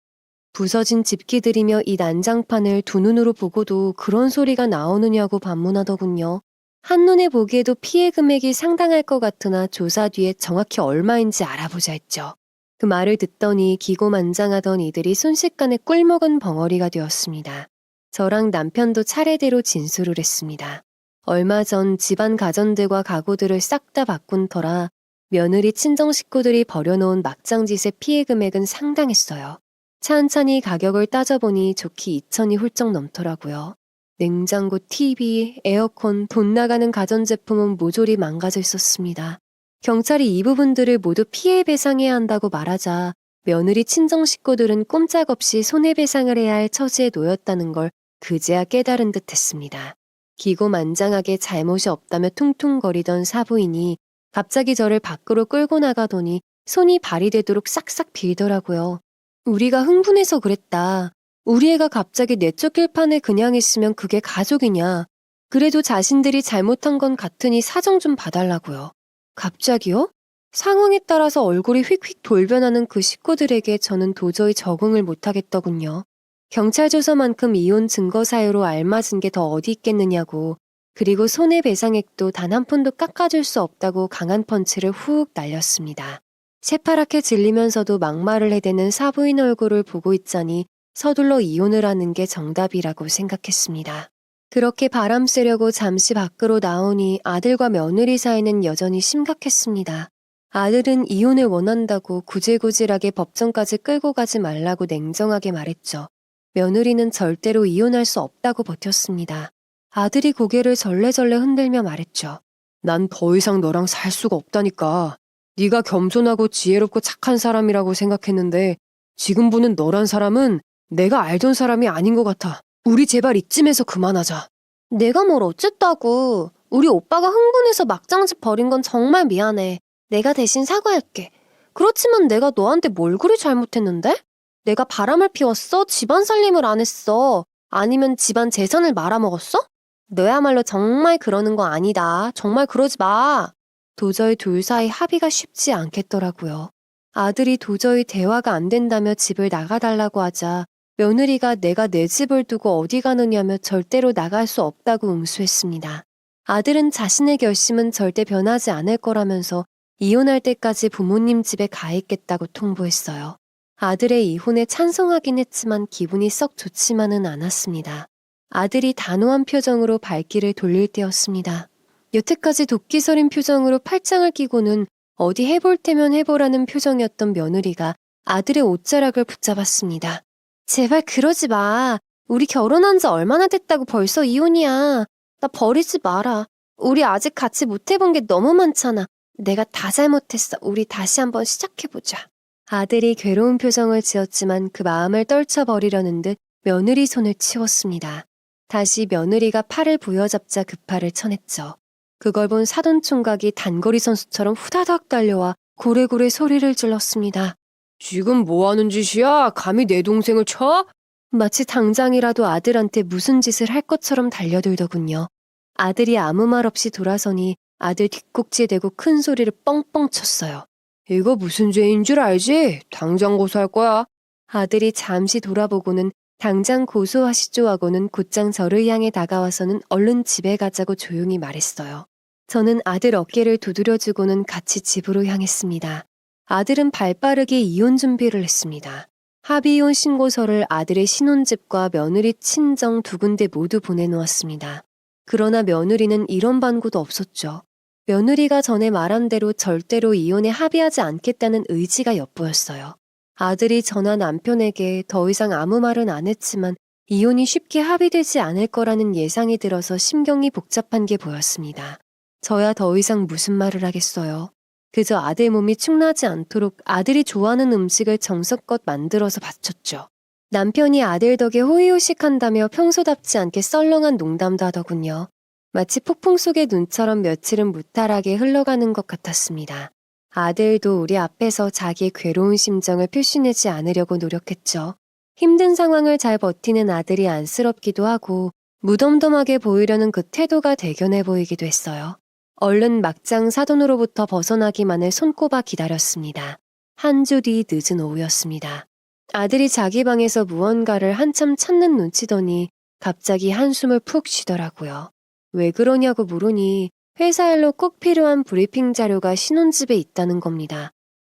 부서진 집기들이며 이 난장판을 두 눈으로 보고도 그런 소리가 나오느냐고 반문하더군요. 한눈에 보기에도 피해 금액이 상당할 것 같으나 조사 뒤에 정확히 얼마인지 알아보자 했죠. 그 말을 듣더니 기고만장하던 이들이 순식간에 꿀먹은 벙어리가 되었습니다. 저랑 남편도 차례대로 진술을 했습니다. 얼마 전 집안 가전들과 가구들을 싹 다 바꾼 터라 며느리 친정 식구들이 벌여놓은 막장짓의 피해 금액은 상당했어요. 찬찬히 가격을 따져보니 좋기 2천이 훌쩍 넘더라고요. 냉장고, TV, 에어컨, 돈 나가는 가전제품은 모조리 망가져 있었습니다. 경찰이 이 부분들을 모두 피해 배상해야 한다고 말하자 며느리 친정 식구들은 꼼짝없이 손해배상을 해야 할 처지에 놓였다는 걸 그제야 깨달은 듯 했습니다. 기고만장하게 잘못이 없다며 퉁퉁거리던 사부인이 갑자기 저를 밖으로 끌고 나가더니 손이 발이 되도록 싹싹 빌더라고요. 우리가 흥분해서 그랬다. 우리 애가 갑자기 내쫓길 판에 그냥 있으면 그게 가족이냐. 그래도 자신들이 잘못한 건 같으니 사정 좀 봐달라고요. 갑자기요? 상황에 따라서 얼굴이 휙휙 돌변하는 그 식구들에게 저는 도저히 적응을 못하겠더군요. 경찰 조서만큼 이혼 증거 사유로 알맞은 게 더 어디 있겠느냐고, 그리고 손해배상액도 단 한 푼도 깎아줄 수 없다고 강한 펀치를 훅 날렸습니다. 새파랗게 질리면서도 막말을 해대는 사부인 얼굴을 보고 있자니 서둘러 이혼을 하는 게 정답이라고 생각했습니다. 그렇게 바람 쐬려고 잠시 밖으로 나오니 아들과 며느리 사이는 여전히 심각했습니다. 아들은 이혼을 원한다고 구질구질하게 법정까지 끌고 가지 말라고 냉정하게 말했죠. 며느리는 절대로 이혼할 수 없다고 버텼습니다. 아들이 고개를 절레절레 흔들며 말했죠. 난 더 이상 너랑 살 수가 없다니까. 네가 겸손하고 지혜롭고 착한 사람이라고 생각했는데 지금 보는 너란 사람은 내가 알던 사람이 아닌 것 같아. 우리 제발 이쯤에서 그만하자. 내가 뭘 어쨌다고. 우리 오빠가 흥분해서 막장짓 벌인 건 정말 미안해. 내가 대신 사과할게. 그렇지만 내가 너한테 뭘 그리 잘못했는데? 내가 바람을 피웠어? 집안 살림을 안 했어? 아니면 집안 재산을 말아먹었어? 너야말로 정말 그러는 거 아니다. 정말 그러지 마. 도저히 둘 사이 합의가 쉽지 않겠더라고요. 아들이 도저히 대화가 안 된다며 집을 나가달라고 하자 며느리가 내가 내 집을 두고 어디 가느냐며 절대로 나갈 수 없다고 응수했습니다. 아들은 자신의 결심은 절대 변하지 않을 거라면서 이혼할 때까지 부모님 집에 가 있겠다고 통보했어요. 아들의 이혼에 찬성하긴 했지만 기분이 썩 좋지만은 않았습니다. 아들이 단호한 표정으로 발길을 돌릴 때였습니다. 여태까지 도끼 서린 표정으로 팔짱을 끼고는 어디 해볼 테면 해보라는 표정이었던 며느리가 아들의 옷자락을 붙잡았습니다. 제발 그러지 마. 우리 결혼한 지 얼마나 됐다고 벌써 이혼이야. 나 버리지 마라. 우리 아직 같이 못 해본 게 너무 많잖아. 내가 다 잘못했어. 우리 다시 한번 시작해보자. 아들이 괴로운 표정을 지었지만 그 마음을 떨쳐버리려는 듯 며느리 손을 치웠습니다. 다시 며느리가 팔을 부여잡자 그 팔을 쳐냈죠. 그걸 본 사돈 총각이 단거리 선수처럼 후다닥 달려와 고래고래 소리를 질렀습니다. 지금 뭐 하는 짓이야? 감히 내 동생을 쳐? 마치 당장이라도 아들한테 무슨 짓을 할 것처럼 달려들더군요. 아들이 아무 말 없이 돌아서니 아들 뒷꼭지에 대고 큰 소리를 뻥뻥 쳤어요. 이거 무슨 죄인 줄 알지? 당장 고소할 거야. 아들이 잠시 돌아보고는 당장 고소하시죠 하고는 곧장 저를 향해 다가와서는 얼른 집에 가자고 조용히 말했어요. 저는 아들 어깨를 두드려주고는 같이 집으로 향했습니다. 아들은 발빠르게 이혼 준비를 했습니다. 합의이혼 신고서를 아들의 신혼집과 며느리 친정 두 군데 모두 보내놓았습니다. 그러나 며느리는 이런 반구도 없었죠. 며느리가 전에 말한 대로 절대로 이혼에 합의하지 않겠다는 의지가 엿보였어요. 아들이 전화 남편에게 더 이상 아무 말은 안 했지만 이혼이 쉽게 합의되지 않을 거라는 예상이 들어서 심경이 복잡한 게 보였습니다. 저야 더 이상 무슨 말을 하겠어요. 그저 아들 몸이 축나지 않도록 아들이 좋아하는 음식을 정성껏 만들어서 바쳤죠. 남편이 아들 덕에 호의호식한다며 평소답지 않게 썰렁한 농담도 하더군요. 마치 폭풍 속의 눈처럼 며칠은 무탈하게 흘러가는 것 같았습니다. 아들도 우리 앞에서 자기의 괴로운 심정을 표시내지 않으려고 노력했죠. 힘든 상황을 잘 버티는 아들이 안쓰럽기도 하고 무덤덤하게 보이려는 그 태도가 대견해 보이기도 했어요. 얼른 막장 사돈으로부터 벗어나기만을 손꼽아 기다렸습니다. 한 주 뒤 늦은 오후였습니다. 아들이 자기 방에서 무언가를 한참 찾는 눈치더니 갑자기 한숨을 푹 쉬더라고요. 왜 그러냐고 물으니 회사 일로 꼭 필요한 브리핑 자료가 신혼집에 있다는 겁니다.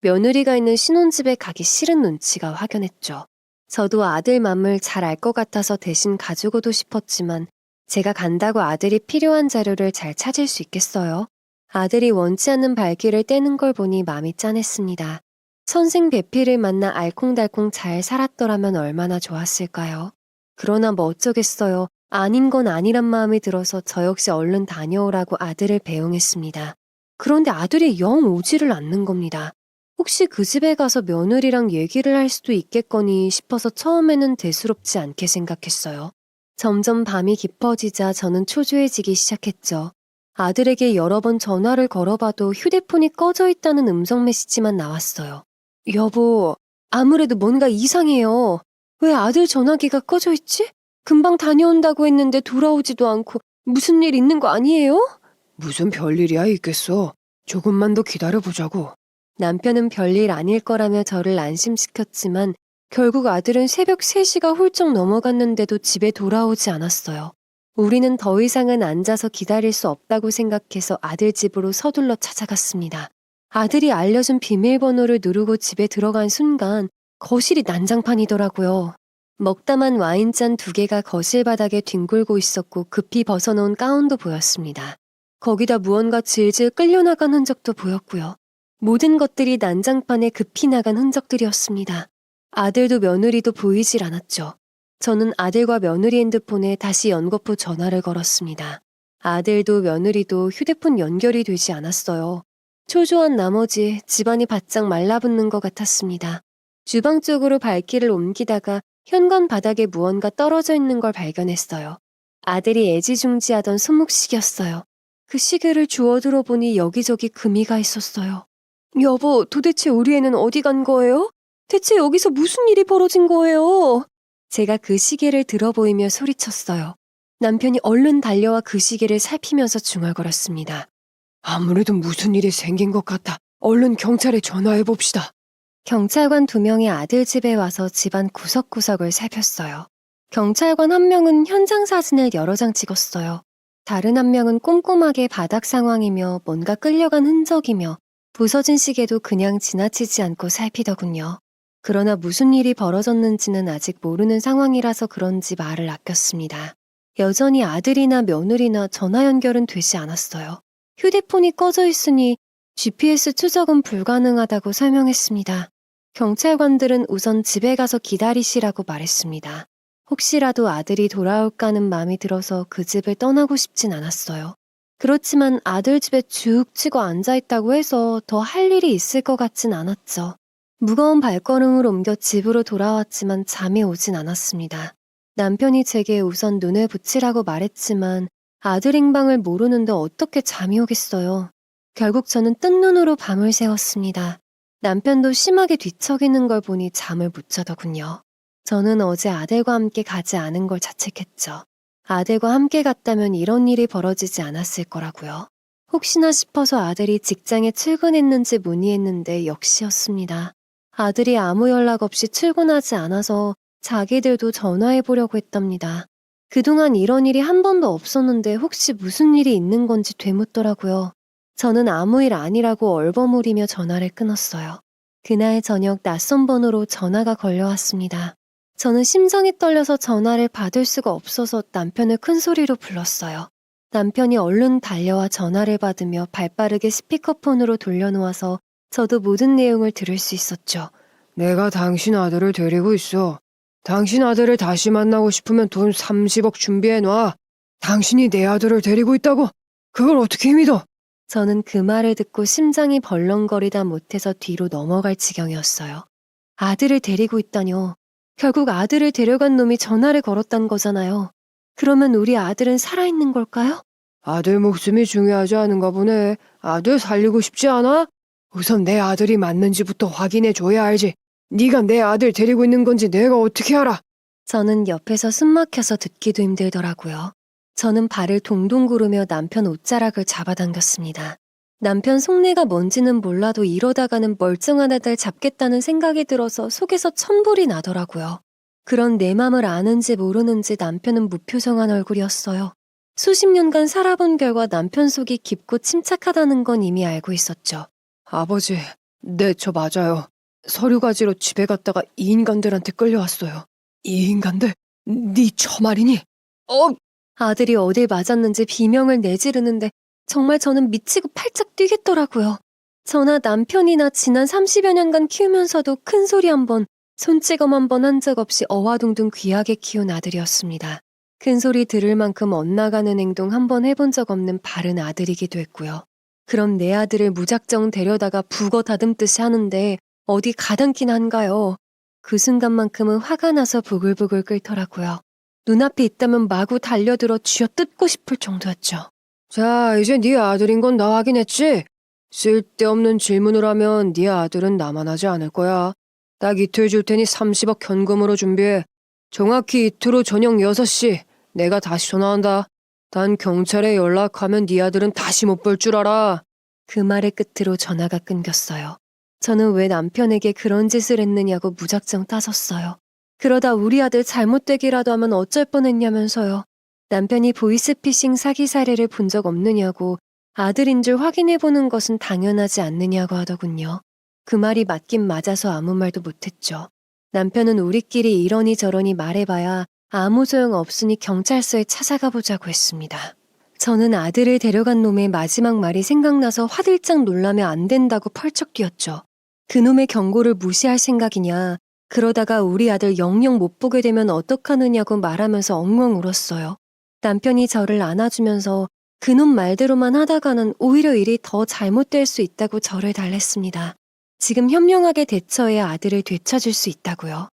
며느리가 있는 신혼집에 가기 싫은 눈치가 확연했죠. 저도 아들 맘을 잘 알 것 같아서 대신 가지고도 싶었지만 제가 간다고 아들이 필요한 자료를 잘 찾을 수 있겠어요? 아들이 원치 않는 발길을 떼는 걸 보니 마음이 짠했습니다. 선생 배필을 만나 알콩달콩 잘 살았더라면 얼마나 좋았을까요? 그러나 뭐 어쩌겠어요. 아닌 건 아니란 마음이 들어서 저 역시 얼른 다녀오라고 아들을 배웅했습니다. 그런데 아들이 영 오지를 않는 겁니다. 혹시 그 집에 가서 며느리랑 얘기를 할 수도 있겠거니 싶어서 처음에는 대수롭지 않게 생각했어요. 점점 밤이 깊어지자 저는 초조해지기 시작했죠. 아들에게 여러 번 전화를 걸어봐도 휴대폰이 꺼져 있다는 음성 메시지만 나왔어요. 여보, 아무래도 뭔가 이상해요. 왜 아들 전화기가 꺼져 있지? 금방 다녀온다고 했는데 돌아오지도 않고 무슨 일 있는 거 아니에요? 무슨 별일이야 있겠어. 조금만 더 기다려보자고. 남편은 별일 아닐 거라며 저를 안심시켰지만 결국 아들은 새벽 3시가 훌쩍 넘어갔는데도 집에 돌아오지 않았어요. 우리는 더 이상은 앉아서 기다릴 수 없다고 생각해서 아들 집으로 서둘러 찾아갔습니다. 아들이 알려준 비밀번호를 누르고 집에 들어간 순간 거실이 난장판이더라고요. 먹다만 와인잔 2개가 거실 바닥에 뒹굴고 있었고 급히 벗어놓은 가운도 보였습니다. 거기다 무언가 질질 끌려나간 흔적도 보였고요. 모든 것들이 난장판에 급히 나간 흔적들이었습니다. 아들도 며느리도 보이질 않았죠. 저는 아들과 며느리 핸드폰에 다시 연거푸 전화를 걸었습니다. 아들도 며느리도 휴대폰 연결이 되지 않았어요. 초조한 나머지 집안이 바짝 말라붙는 것 같았습니다. 주방 쪽으로 발길을 옮기다가 현관 바닥에 무언가 떨어져 있는 걸 발견했어요. 아들이 애지중지하던 손목시계였어요. 그 시계를 주워 들어보니 여기저기 금이가 있었어요. 여보, 도대체 우리 애는 어디 간 거예요? 대체 여기서 무슨 일이 벌어진 거예요? 제가 그 시계를 들어보이며 소리쳤어요. 남편이 얼른 달려와 그 시계를 살피면서 중얼거렸습니다. 아무래도 무슨 일이 생긴 것 같아. 얼른 경찰에 전화해봅시다. 경찰관 2명이 아들 집에 와서 집안 구석구석을 살폈어요. 경찰관 1명은 현장 사진을 여러 장 찍었어요. 다른 1명은 꼼꼼하게 바닥 상황이며 뭔가 끌려간 흔적이며 부서진 시계도 그냥 지나치지 않고 살피더군요. 그러나 무슨 일이 벌어졌는지는 아직 모르는 상황이라서 그런지 말을 아꼈습니다. 여전히 아들이나 며느리나 전화 연결은 되지 않았어요. 휴대폰이 꺼져 있으니 GPS 추적은 불가능하다고 설명했습니다. 경찰관들은 우선 집에 가서 기다리시라고 말했습니다. 혹시라도 아들이 돌아올까 하는 마음이 들어서 그 집을 떠나고 싶진 않았어요. 그렇지만 아들 집에 죽 치고 앉아있다고 해서 더 할 일이 있을 것 같진 않았죠. 무거운 발걸음을 옮겨 집으로 돌아왔지만 잠이 오진 않았습니다. 남편이 제게 우선 눈을 붙이라고 말했지만 아들 행방을 모르는데 어떻게 잠이 오겠어요. 결국 저는 뜬 눈으로 밤을 새웠습니다. 남편도 심하게 뒤척이는 걸 보니 잠을 못 자더군요. 저는 어제 아들과 함께 가지 않은 걸 자책했죠. 아들과 함께 갔다면 이런 일이 벌어지지 않았을 거라고요. 혹시나 싶어서 아들이 직장에 출근했는지 문의했는데 역시였습니다. 아들이 아무 연락 없이 출근하지 않아서 자기들도 전화해보려고 했답니다. 그동안 이런 일이 한 번도 없었는데 혹시 무슨 일이 있는 건지 되묻더라고요. 저는 아무 일 아니라고 얼버무리며 전화를 끊었어요. 그날 저녁 낯선 번호로 전화가 걸려왔습니다. 저는 심장이 떨려서 전화를 받을 수가 없어서 남편을 큰 소리로 불렀어요. 남편이 얼른 달려와 전화를 받으며 발빠르게 스피커폰으로 돌려놓아서 저도 모든 내용을 들을 수 있었죠. 내가 당신 아들을 데리고 있어. 당신 아들을 다시 만나고 싶으면 돈 30억 준비해놔. 당신이 내 아들을 데리고 있다고? 그걸 어떻게 믿어? 저는 그 말을 듣고 심장이 벌렁거리다 못해서 뒤로 넘어갈 지경이었어요. 아들을 데리고 있다뇨. 결국 아들을 데려간 놈이 전화를 걸었단 거잖아요. 그러면 우리 아들은 살아있는 걸까요? 아들 목숨이 중요하지 않은가 보네. 아들 살리고 싶지 않아? 우선 내 아들이 맞는지부터 확인해줘야 알지. 네가 내 아들 데리고 있는 건지 내가 어떻게 알아? 저는 옆에서 숨 막혀서 듣기도 힘들더라고요. 저는 발을 동동 구르며 남편 옷자락을 잡아당겼습니다. 남편 속내가 뭔지는 몰라도 이러다가는 멀쩡한 아들 잡겠다는 생각이 들어서 속에서 천불이 나더라고요. 그런 내 맘을 아는지 모르는지 남편은 무표정한 얼굴이었어요. 수십 년간 살아본 결과 남편 속이 깊고 침착하다는 건 이미 알고 있었죠. 아버지, 네, 저 맞아요. 서류 가지러 집에 갔다가 이 인간들한테 끌려왔어요. 이 인간들? 네 처말이니? 아들이 어딜 맞았는지 비명을 내지르는데 정말 저는 미치고 팔짝 뛰겠더라고요. 저나 남편이나 지난 30여 년간 키우면서도 큰 소리 한 번, 손찌검 한 번 한 적 없이 어와둥둥 귀하게 키운 아들이었습니다. 큰 소리 들을 만큼 엇나가는 행동 한 번 해본 적 없는 바른 아들이기도 했고요. 그럼 내 아들을 무작정 데려다가 북어 다듬듯이 하는데 어디 가당키나 한가요? 그 순간만큼은 화가 나서 부글부글 끓더라고요. 눈앞에 있다면 마구 달려들어 쥐어뜯고 싶을 정도였죠. 자, 이제 네 아들인 건 나 확인했지? 쓸데없는 질문을 하면 네 아들은 남아나지 않을 거야. 딱 이틀 줄 테니 30억 현금으로 준비해. 정확히 이틀 후 저녁 6시 내가 다시 전화한다. 단 경찰에 연락하면 네 아들은 다시 못 볼 줄 알아. 그 말의 끝으로 전화가 끊겼어요. 저는 왜 남편에게 그런 짓을 했느냐고 무작정 따졌어요. 그러다 우리 아들 잘못되기라도 하면 어쩔 뻔했냐면서요. 남편이 보이스피싱 사기 사례를 본 적 없느냐고 아들인 줄 확인해보는 것은 당연하지 않느냐고 하더군요. 그 말이 맞긴 맞아서 아무 말도 못했죠. 남편은 우리끼리 이러니 저러니 말해봐야 아무 소용 없으니 경찰서에 찾아가 보자고 했습니다. 저는 아들을 데려간 놈의 마지막 말이 생각나서 화들짝 놀라며 안 된다고 펄쩍 뛰었죠. 그놈의 경고를 무시할 생각이냐, 그러다가 우리 아들 영영 못 보게 되면 어떡하느냐고 말하면서 엉엉 울었어요. 남편이 저를 안아주면서 그놈 말대로만 하다가는 오히려 일이 더 잘못될 수 있다고 저를 달랬습니다. 지금 현명하게 대처해야 아들을 되찾을 수 있다고요.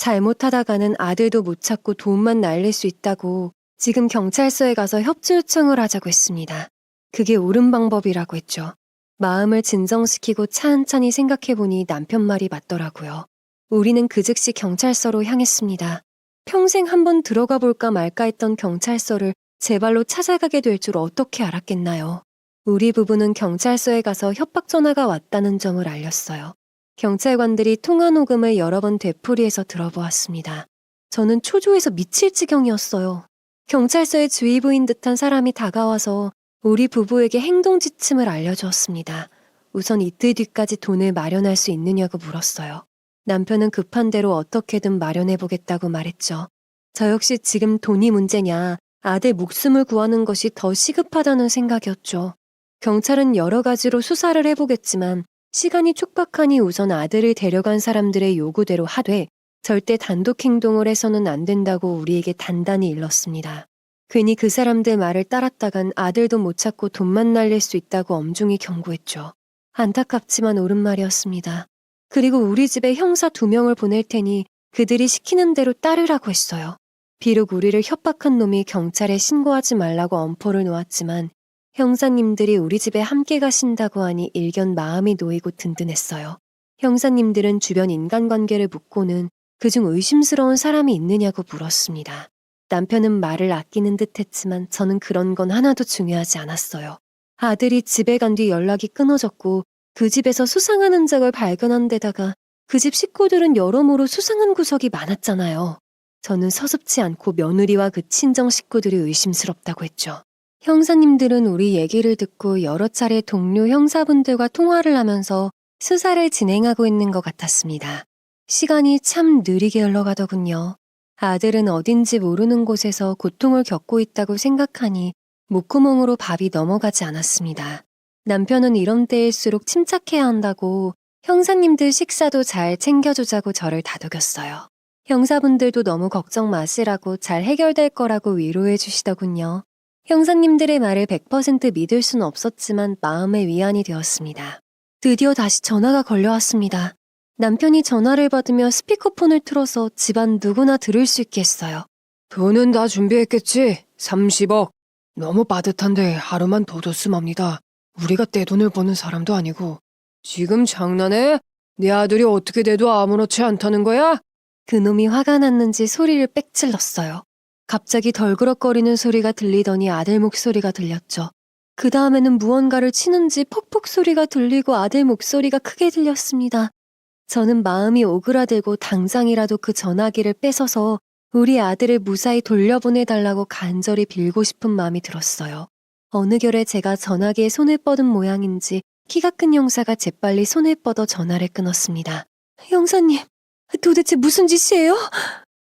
잘못하다가는 아들도 못 찾고 돈만 날릴 수 있다고 지금 경찰서에 가서 협조 요청을 하자고 했습니다. 그게 옳은 방법이라고 했죠. 마음을 진정시키고 차근차근히 생각해보니 남편 말이 맞더라고요. 우리는 그 즉시 경찰서로 향했습니다. 평생 한번 들어가 볼까 말까 했던 경찰서를 제 발로 찾아가게 될 줄 어떻게 알았겠나요? 우리 부부는 경찰서에 가서 협박 전화가 왔다는 점을 알렸어요. 경찰관들이 통화 녹음을 여러 번 되풀이해서 들어보았습니다. 저는 초조해서 미칠 지경이었어요. 경찰서에 주의보인 듯한 사람이 다가와서 우리 부부에게 행동 지침을 알려주었습니다. 우선 이틀 뒤까지 돈을 마련할 수 있느냐고 물었어요. 남편은 급한 대로 어떻게든 마련해보겠다고 말했죠. 저 역시 지금 돈이 문제냐, 아들 목숨을 구하는 것이 더 시급하다는 생각이었죠. 경찰은 여러 가지로 수사를 해보겠지만 시간이 촉박하니 우선 아들을 데려간 사람들의 요구대로 하되 절대 단독 행동을 해서는 안 된다고 우리에게 단단히 일렀습니다. 괜히 그 사람들 말을 따랐다간 아들도 못 찾고 돈만 날릴 수 있다고 엄중히 경고했죠. 안타깝지만 옳은 말이었습니다. 그리고 우리 집에 형사 2명을 보낼 테니 그들이 시키는 대로 따르라고 했어요. 비록 우리를 협박한 놈이 경찰에 신고하지 말라고 엄포를 놓았지만 형사님들이 우리 집에 함께 가신다고 하니 일견 마음이 놓이고 든든했어요. 형사님들은 주변 인간관계를 묻고는 그중 의심스러운 사람이 있느냐고 물었습니다. 남편은 말을 아끼는 듯 했지만 저는 그런 건 하나도 중요하지 않았어요. 아들이 집에 간 뒤 연락이 끊어졌고 그 집에서 수상한 흔적을 발견한 데다가 그 집 식구들은 여러모로 수상한 구석이 많았잖아요. 저는 서슴지 않고 며느리와 그 친정 식구들이 의심스럽다고 했죠. 형사님들은 우리 얘기를 듣고 여러 차례 동료 형사분들과 통화를 하면서 수사를 진행하고 있는 것 같았습니다. 시간이 참 느리게 흘러가더군요. 아들은 어딘지 모르는 곳에서 고통을 겪고 있다고 생각하니 목구멍으로 밥이 넘어가지 않았습니다. 남편은 이런 때일수록 침착해야 한다고 형사님들 식사도 잘 챙겨주자고 저를 다독였어요. 형사분들도 너무 걱정 마시라고 잘 해결될 거라고 위로해 주시더군요. 형사님들의 말을 100% 믿을 수는 없었지만 마음의 위안이 되었습니다. 드디어 다시 전화가 걸려왔습니다. 남편이 전화를 받으며 스피커폰을 틀어서 집안 누구나 들을 수 있게 했어요. 돈은 다 준비했겠지? 30억. 너무 빠듯한데 하루만 더 줬음 합니다. 우리가 떼돈을 버는 사람도 아니고. 지금 장난해? 내 아들이 어떻게 돼도 아무렇지 않다는 거야? 그놈이 화가 났는지 소리를 빽 질렀어요. 갑자기 덜그럭거리는 소리가 들리더니 아들 목소리가 들렸죠. 그 다음에는 무언가를 치는지 퍽퍽 소리가 들리고 아들 목소리가 크게 들렸습니다. 저는 마음이 오그라들고 당장이라도 그 전화기를 뺏어서 우리 아들을 무사히 돌려보내달라고 간절히 빌고 싶은 마음이 들었어요. 어느 결에 제가 전화기에 손을 뻗은 모양인지 키가 큰 형사가 재빨리 손을 뻗어 전화를 끊었습니다. 형사님, 도대체 무슨 짓이에요?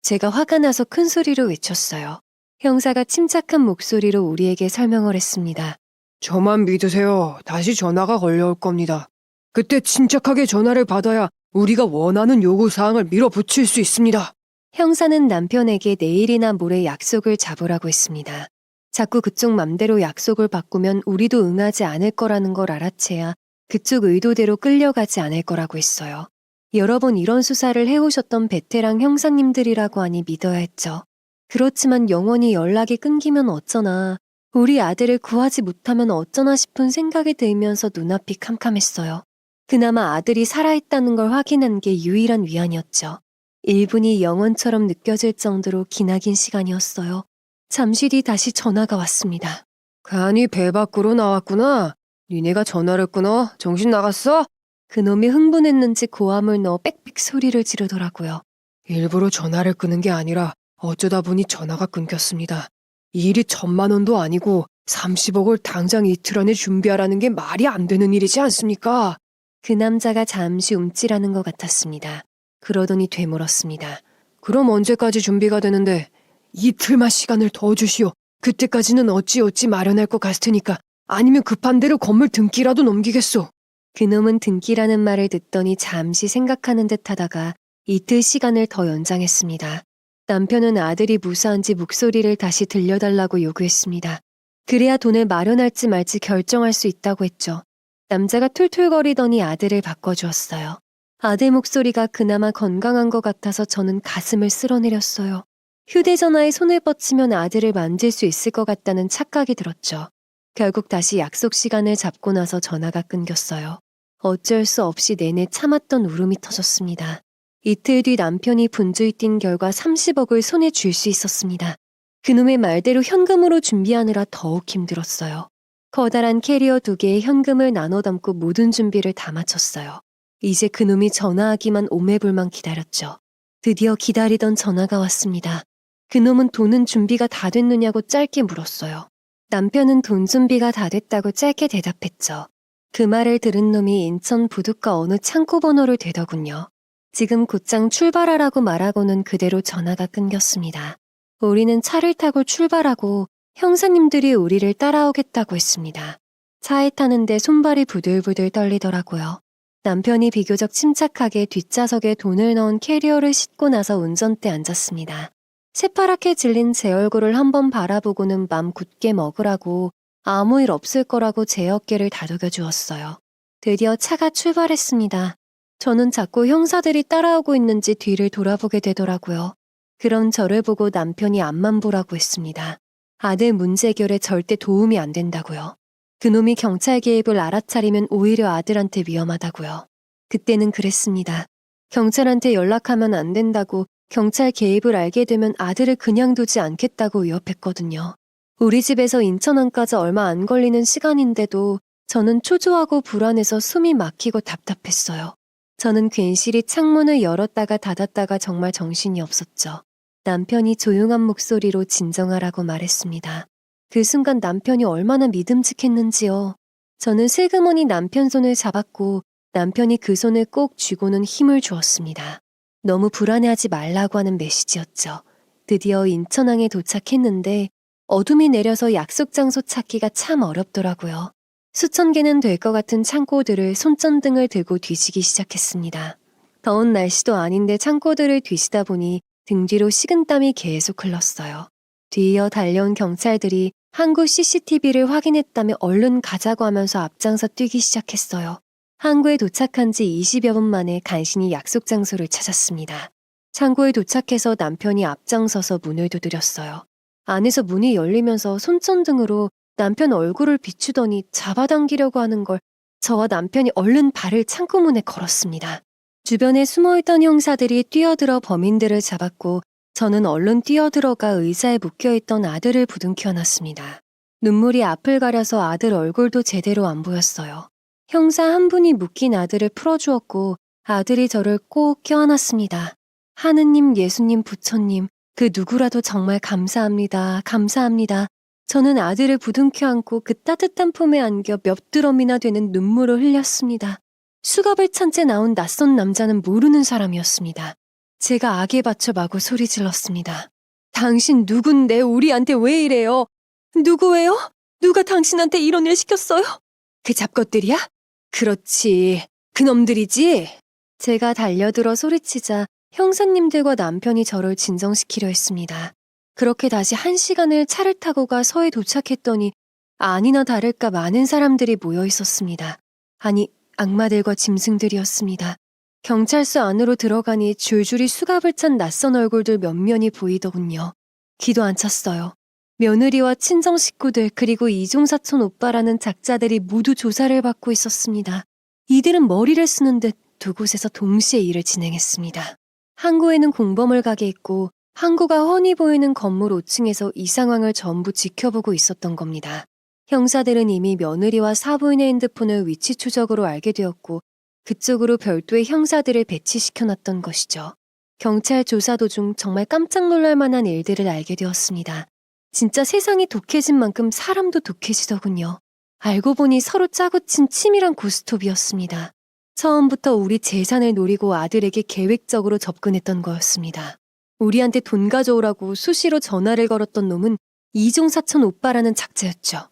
제가 화가 나서 큰 소리로 외쳤어요. 형사가 침착한 목소리로 우리에게 설명을 했습니다. 저만 믿으세요. 다시 전화가 걸려올 겁니다. 그때 침착하게 전화를 받아야 우리가 원하는 요구사항을 밀어붙일 수 있습니다. 형사는 남편에게 내일이나 모레 약속을 잡으라고 했습니다. 자꾸 그쪽 맘대로 약속을 바꾸면 우리도 응하지 않을 거라는 걸 알아채야 그쪽 의도대로 끌려가지 않을 거라고 했어요. 여러 번 이런 수사를 해오셨던 베테랑 형사님들이라고 하니 믿어야 했죠. 그렇지만 영원히 연락이 끊기면 어쩌나, 우리 아들을 구하지 못하면 어쩌나 싶은 생각이 들면서 눈앞이 캄캄했어요. 그나마 아들이 살아있다는 걸 확인한 게 유일한 위안이었죠. 1분이 영원처럼 느껴질 정도로 기나긴 시간이었어요. 잠시 뒤 다시 전화가 왔습니다. 간이 배 밖으로 나왔구나. 니네가 전화를 끊어? 정신 나갔어? 그놈이 흥분했는지 고함을 넣어 빽빽 소리를 지르더라고요. 일부러 전화를 끄는 게 아니라 어쩌다 보니 전화가 끊겼습니다. 이 일이 1,000만 원도 아니고 30억을 당장 이틀 안에 준비하라는 게 말이 안 되는 일이지 않습니까? 그 남자가 잠시 움찔하는 것 같았습니다. 그러더니 되물었습니다. 그럼 언제까지 준비가 되는데? 이틀만 시간을 더 주시오. 그때까지는 어찌어찌 마련할 것 같으니까. 아니면 급한 대로 건물 등기라도 넘기겠소. 그놈은 등기라는 말을 듣더니 잠시 생각하는 듯 하다가 이틀 시간을 더 연장했습니다. 남편은 아들이 무사한지 목소리를 다시 들려달라고 요구했습니다. 그래야 돈을 마련할지 말지 결정할 수 있다고 했죠. 남자가 툴툴거리더니 아들을 바꿔주었어요. 아들 목소리가 그나마 건강한 것 같아서 저는 가슴을 쓸어내렸어요. 휴대전화에 손을 뻗치면 아들을 만질 수 있을 것 같다는 착각이 들었죠. 결국 다시 약속 시간을 잡고 나서 전화가 끊겼어요. 어쩔 수 없이 내내 참았던 울음이 터졌습니다. 이틀 뒤 남편이 분주히 뛴 결과 30억을 손에 쥘 수 있었습니다. 그놈의 말대로 현금으로 준비하느라 더욱 힘들었어요. 커다란 캐리어 2개에 현금을 나눠 담고 모든 준비를 다 마쳤어요. 이제 그놈이 전화하기만 오매불만 기다렸죠. 드디어 기다리던 전화가 왔습니다. 그놈은 돈은 준비가 다 됐느냐고 짧게 물었어요. 남편은 돈 준비가 다 됐다고 짧게 대답했죠. 그 말을 들은 놈이 인천 부둣가 어느 창고 번호를 대더군요. 지금 곧장 출발하라고 말하고는 그대로 전화가 끊겼습니다. 우리는 차를 타고 출발하고 형사님들이 우리를 따라오겠다고 했습니다. 차에 타는데 손발이 부들부들 떨리더라고요. 남편이 비교적 침착하게 뒷좌석에 돈을 넣은 캐리어를 싣고 나서 운전대에 앉았습니다. 새파랗게 질린 제 얼굴을 한번 바라보고는 맘 굳게 먹으라고 아무 일 없을 거라고 제 어깨를 다독여 주었어요. 드디어 차가 출발했습니다. 저는 자꾸 형사들이 따라오고 있는지 뒤를 돌아보게 되더라고요. 그런 저를 보고 남편이 앞만 보라고 했습니다. 아들 문제 해결에 절대 도움이 안 된다고요. 그놈이 경찰 개입을 알아차리면 오히려 아들한테 위험하다고요. 그때는 그랬습니다. 경찰한테 연락하면 안 된다고, 경찰 개입을 알게 되면 아들을 그냥 두지 않겠다고 위협했거든요. 우리 집에서 인천항까지 얼마 안 걸리는 시간인데도 저는 초조하고 불안해서 숨이 막히고 답답했어요. 저는 괜시리 창문을 열었다가 닫았다가 정말 정신이 없었죠. 남편이 조용한 목소리로 진정하라고 말했습니다. 그 순간 남편이 얼마나 믿음직했는지요. 저는 슬그머니 남편 손을 잡았고 남편이 그 손을 꼭 쥐고는 힘을 주었습니다. 너무 불안해하지 말라고 하는 메시지였죠. 드디어 인천항에 도착했는데 어둠이 내려서 약속 장소 찾기가 참 어렵더라고요. 수천 개는 될 것 같은 창고들을 손전등을 들고 뒤지기 시작했습니다. 더운 날씨도 아닌데 창고들을 뒤지다 보니 등 뒤로 식은땀이 계속 흘렀어요. 뒤이어 달려온 경찰들이 항구 CCTV를 확인했다며 얼른 가자고 하면서 앞장서 뛰기 시작했어요. 항구에 도착한 지 20여 분 만에 간신히 약속 장소를 찾았습니다. 창고에 도착해서 남편이 앞장서서 문을 두드렸어요. 안에서 문이 열리면서 손전등으로 남편 얼굴을 비추더니 잡아당기려고 하는 걸 저와 남편이 얼른 발을 창고문에 걸었습니다. 주변에 숨어있던 형사들이 뛰어들어 범인들을 잡았고 저는 얼른 뛰어들어가 의자에 묶여있던 아들을 부둥켜 놨습니다. 눈물이 앞을 가려서 아들 얼굴도 제대로 안 보였어요. 형사 한 분이 묶인 아들을 풀어주었고 아들이 저를 꼭 껴안았습니다. 하느님, 예수님, 부처님, 그 누구라도 정말 감사합니다. 감사합니다. 저는 아들을 부둥켜 안고 그 따뜻한 품에 안겨 몇 드럼이나 되는 눈물을 흘렸습니다. 수갑을 찬 채 나온 낯선 남자는 모르는 사람이었습니다. 제가 악에 받쳐 마구 소리 질렀습니다. 당신 누군데 우리한테 왜 이래요? 누구예요? 누가 당신한테 이런 일 시켰어요? 그 잡것들이야? 그렇지. 그놈들이지? 제가 달려들어 소리치자 형사님들과 남편이 저를 진정시키려 했습니다. 그렇게 다시 1시간을 차를 타고 가 서에 도착했더니 아니나 다를까 많은 사람들이 모여 있었습니다. 아니, 악마들과 짐승들이었습니다. 경찰서 안으로 들어가니 줄줄이 수갑을 찬 낯선 얼굴들 몇면이 보이더군요. 귀도 안 찼어요. 며느리와 친정 식구들 그리고 이종사촌 오빠라는 작자들이 모두 조사를 받고 있었습니다. 이들은 머리를 쓰는 듯 두 곳에서 동시에 일을 진행했습니다. 항구에는 공범을 가게 있고 항구가 훤히 보이는 건물 5층에서 이 상황을 전부 지켜보고 있었던 겁니다. 형사들은 이미 며느리와 사부인의 핸드폰을 위치 추적으로 알게 되었고 그쪽으로 별도의 형사들을 배치시켜놨던 것이죠. 경찰 조사 도중 정말 깜짝 놀랄 만한 일들을 알게 되었습니다. 진짜 세상이 독해진 만큼 사람도 독해지더군요. 알고 보니 서로 짜고 친 치밀한 고스톱이었습니다. 처음부터 우리 재산을 노리고 아들에게 계획적으로 접근했던 거였습니다. 우리한테 돈 가져오라고 수시로 전화를 걸었던 놈은 이종사촌 오빠라는 작자였죠.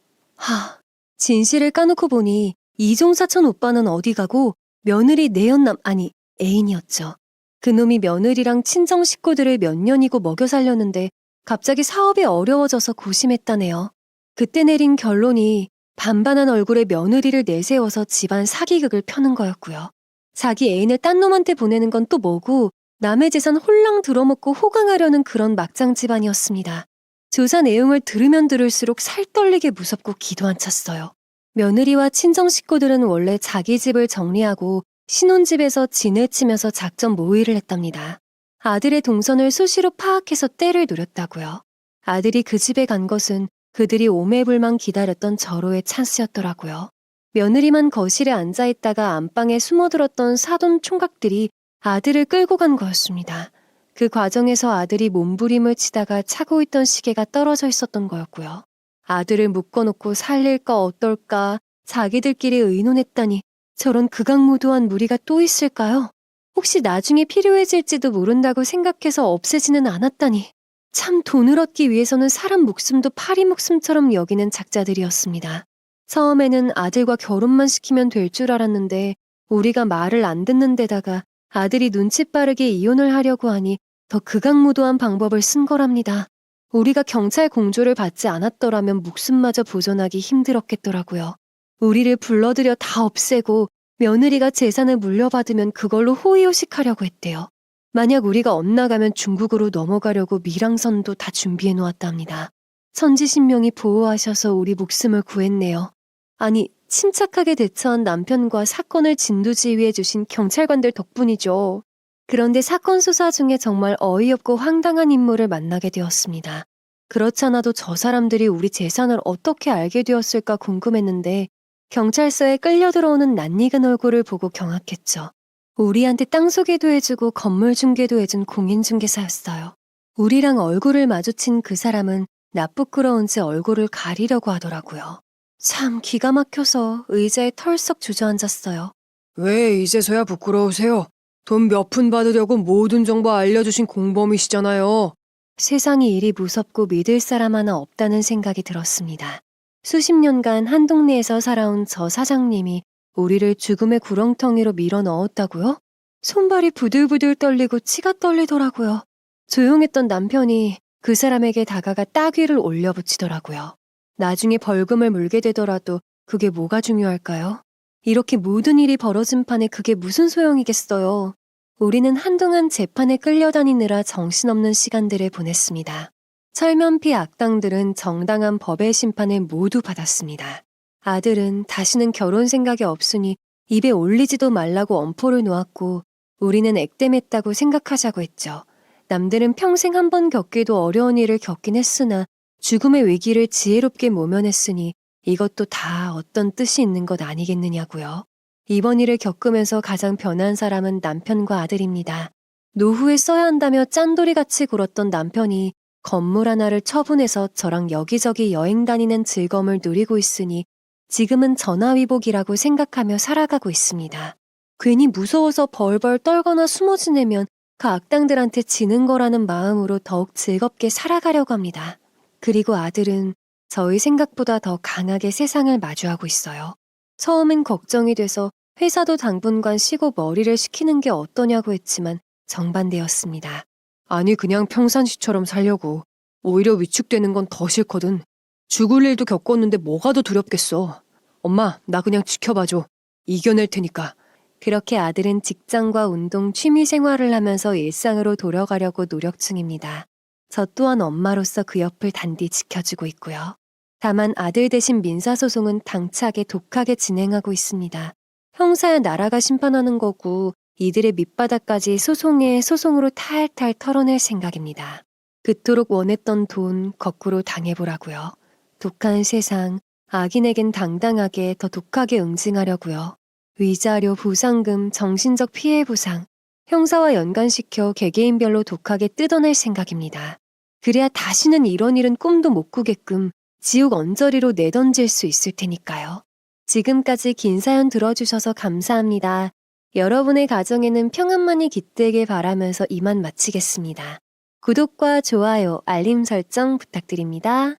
진실을 까놓고 보니 이종사촌 오빠는 어디 가고 며느리 내연남 아니 애인이었죠. 그놈이 며느리랑 친정 식구들을 몇 년이고 먹여 살렸는데 갑자기 사업이 어려워져서 고심했다네요. 그때 내린 결론이 반반한 얼굴에 며느리를 내세워서 집안 사기극을 펴는 거였고요. 자기 애인을 딴 놈한테 보내는 건 또 뭐고 남의 재산 홀랑 들어먹고 호강하려는 그런 막장 집안이었습니다. 조사 내용을 들으면 들을수록 살떨리게 무섭고 기도 안 찼어요. 며느리와 친정 식구들은 원래 자기 집을 정리하고 신혼집에서 진을 치면서 작전 모의를 했답니다. 아들의 동선을 수시로 파악해서 때를 노렸다고요. 아들이 그 집에 간 것은 그들이 오매불망 기다렸던 절호의 찬스였더라고요. 며느리만 거실에 앉아있다가 안방에 숨어들었던 사돈 총각들이 아들을 끌고 간 거였습니다. 그 과정에서 아들이 몸부림을 치다가 차고 있던 시계가 떨어져 있었던 거였고요. 아들을 묶어놓고 살릴까 어떨까 자기들끼리 의논했다니 저런 극악무도한 무리가 또 있을까요? 혹시 나중에 필요해질지도 모른다고 생각해서 없애지는 않았다니 참 돈을 얻기 위해서는 사람 목숨도 파리 목숨처럼 여기는 작자들이었습니다. 처음에는 아들과 결혼만 시키면 될 줄 알았는데 우리가 말을 안 듣는 데다가 아들이 눈치 빠르게 이혼을 하려고 하니 더 극악무도한 방법을 쓴 거랍니다. 우리가 경찰 공조를 받지 않았더라면 목숨마저 보존하기 힘들었겠더라고요. 우리를 불러들여 다 없애고 며느리가 재산을 물려받으면 그걸로 호의호식하려고 했대요. 만약 우리가 엇나가면 중국으로 넘어가려고 밀항선도 다 준비해 놓았답니다. 천지신명이 보호하셔서 우리 목숨을 구했네요. 아니, 침착하게 대처한 남편과 사건을 진두지휘해 주신 경찰관들 덕분이죠. 그런데 사건 수사 중에 정말 어이없고 황당한 인물을 만나게 되었습니다. 그렇잖아도 저 사람들이 우리 재산을 어떻게 알게 되었을까 궁금했는데 경찰서에 끌려 들어오는 낯익은 얼굴을 보고 경악했죠. 우리한테 땅 소개도 해주고 건물 중개도 해준 공인중개사였어요. 우리랑 얼굴을 마주친 그 사람은 나 부끄러운지 얼굴을 가리려고 하더라고요. 참 기가 막혀서 의자에 털썩 주저앉았어요. 왜 이제서야 부끄러우세요? 돈 몇 푼 받으려고 모든 정보 알려주신 공범이시잖아요. 세상이 이리 무섭고 믿을 사람 하나 없다는 생각이 들었습니다. 수십 년간 한 동네에서 살아온 저 사장님이 우리를 죽음의 구렁텅이로 밀어 넣었다고요? 손발이 부들부들 떨리고 치가 떨리더라고요. 조용했던 남편이 그 사람에게 다가가 따귀를 올려붙이더라고요. 나중에 벌금을 물게 되더라도 그게 뭐가 중요할까요? 이렇게 모든 일이 벌어진 판에 그게 무슨 소용이겠어요. 우리는 한동안 재판에 끌려다니느라 정신없는 시간들을 보냈습니다. 철면피 악당들은 정당한 법의 심판을 모두 받았습니다. 아들은 다시는 결혼 생각이 없으니 입에 올리지도 말라고 엄포를 놓았고 우리는 액땜했다고 생각하자고 했죠. 남들은 평생 한 번 겪기도 어려운 일을 겪긴 했으나 죽음의 위기를 지혜롭게 모면했으니 이것도 다 어떤 뜻이 있는 것 아니겠느냐고요. 이번 일을 겪으면서 가장 변한 사람은 남편과 아들입니다. 노후에 써야 한다며 짠돌이같이 굴었던 남편이 건물 하나를 처분해서 저랑 여기저기 여행 다니는 즐거움을 누리고 있으니 지금은 전화위복이라고 생각하며 살아가고 있습니다. 괜히 무서워서 벌벌 떨거나 숨어 지내면 그 악당들한테 지는 거라는 마음으로 더욱 즐겁게 살아가려고 합니다. 그리고 아들은 저희 생각보다 더 강하게 세상을 마주하고 있어요. 처음엔 걱정이 돼서 회사도 당분간 쉬고 머리를 식히는 게 어떠냐고 했지만 정반대였습니다. 아니 그냥 평상시처럼 살려고. 오히려 위축되는 건 더 싫거든. 죽을 일도 겪었는데 뭐가 더 두렵겠어. 엄마, 나 그냥 지켜봐줘. 이겨낼 테니까. 그렇게 아들은 직장과 운동, 취미 생활을 하면서 일상으로 돌아가려고 노력 중입니다. 저 또한 엄마로서 그 옆을 단디 지켜주고 있고요. 다만 아들 대신 민사소송은 당차게 독하게 진행하고 있습니다. 형사야 나라가 심판하는 거고 이들의 밑바닥까지 소송으로 탈탈 털어낼 생각입니다. 그토록 원했던 돈 거꾸로 당해보라고요. 독한 세상, 악인에겐 당당하게 더 독하게 응징하려고요. 위자료, 보상금, 정신적 피해 보상, 형사와 연관시켜 개개인별로 독하게 뜯어낼 생각입니다. 그래야 다시는 이런 일은 꿈도 못 꾸게끔 지옥 언저리로 내던질 수 있을 테니까요. 지금까지 긴 사연 들어주셔서 감사합니다. 여러분의 가정에는 평안만이 깃들길 바라면서 이만 마치겠습니다. 구독과 좋아요, 알림 설정 부탁드립니다.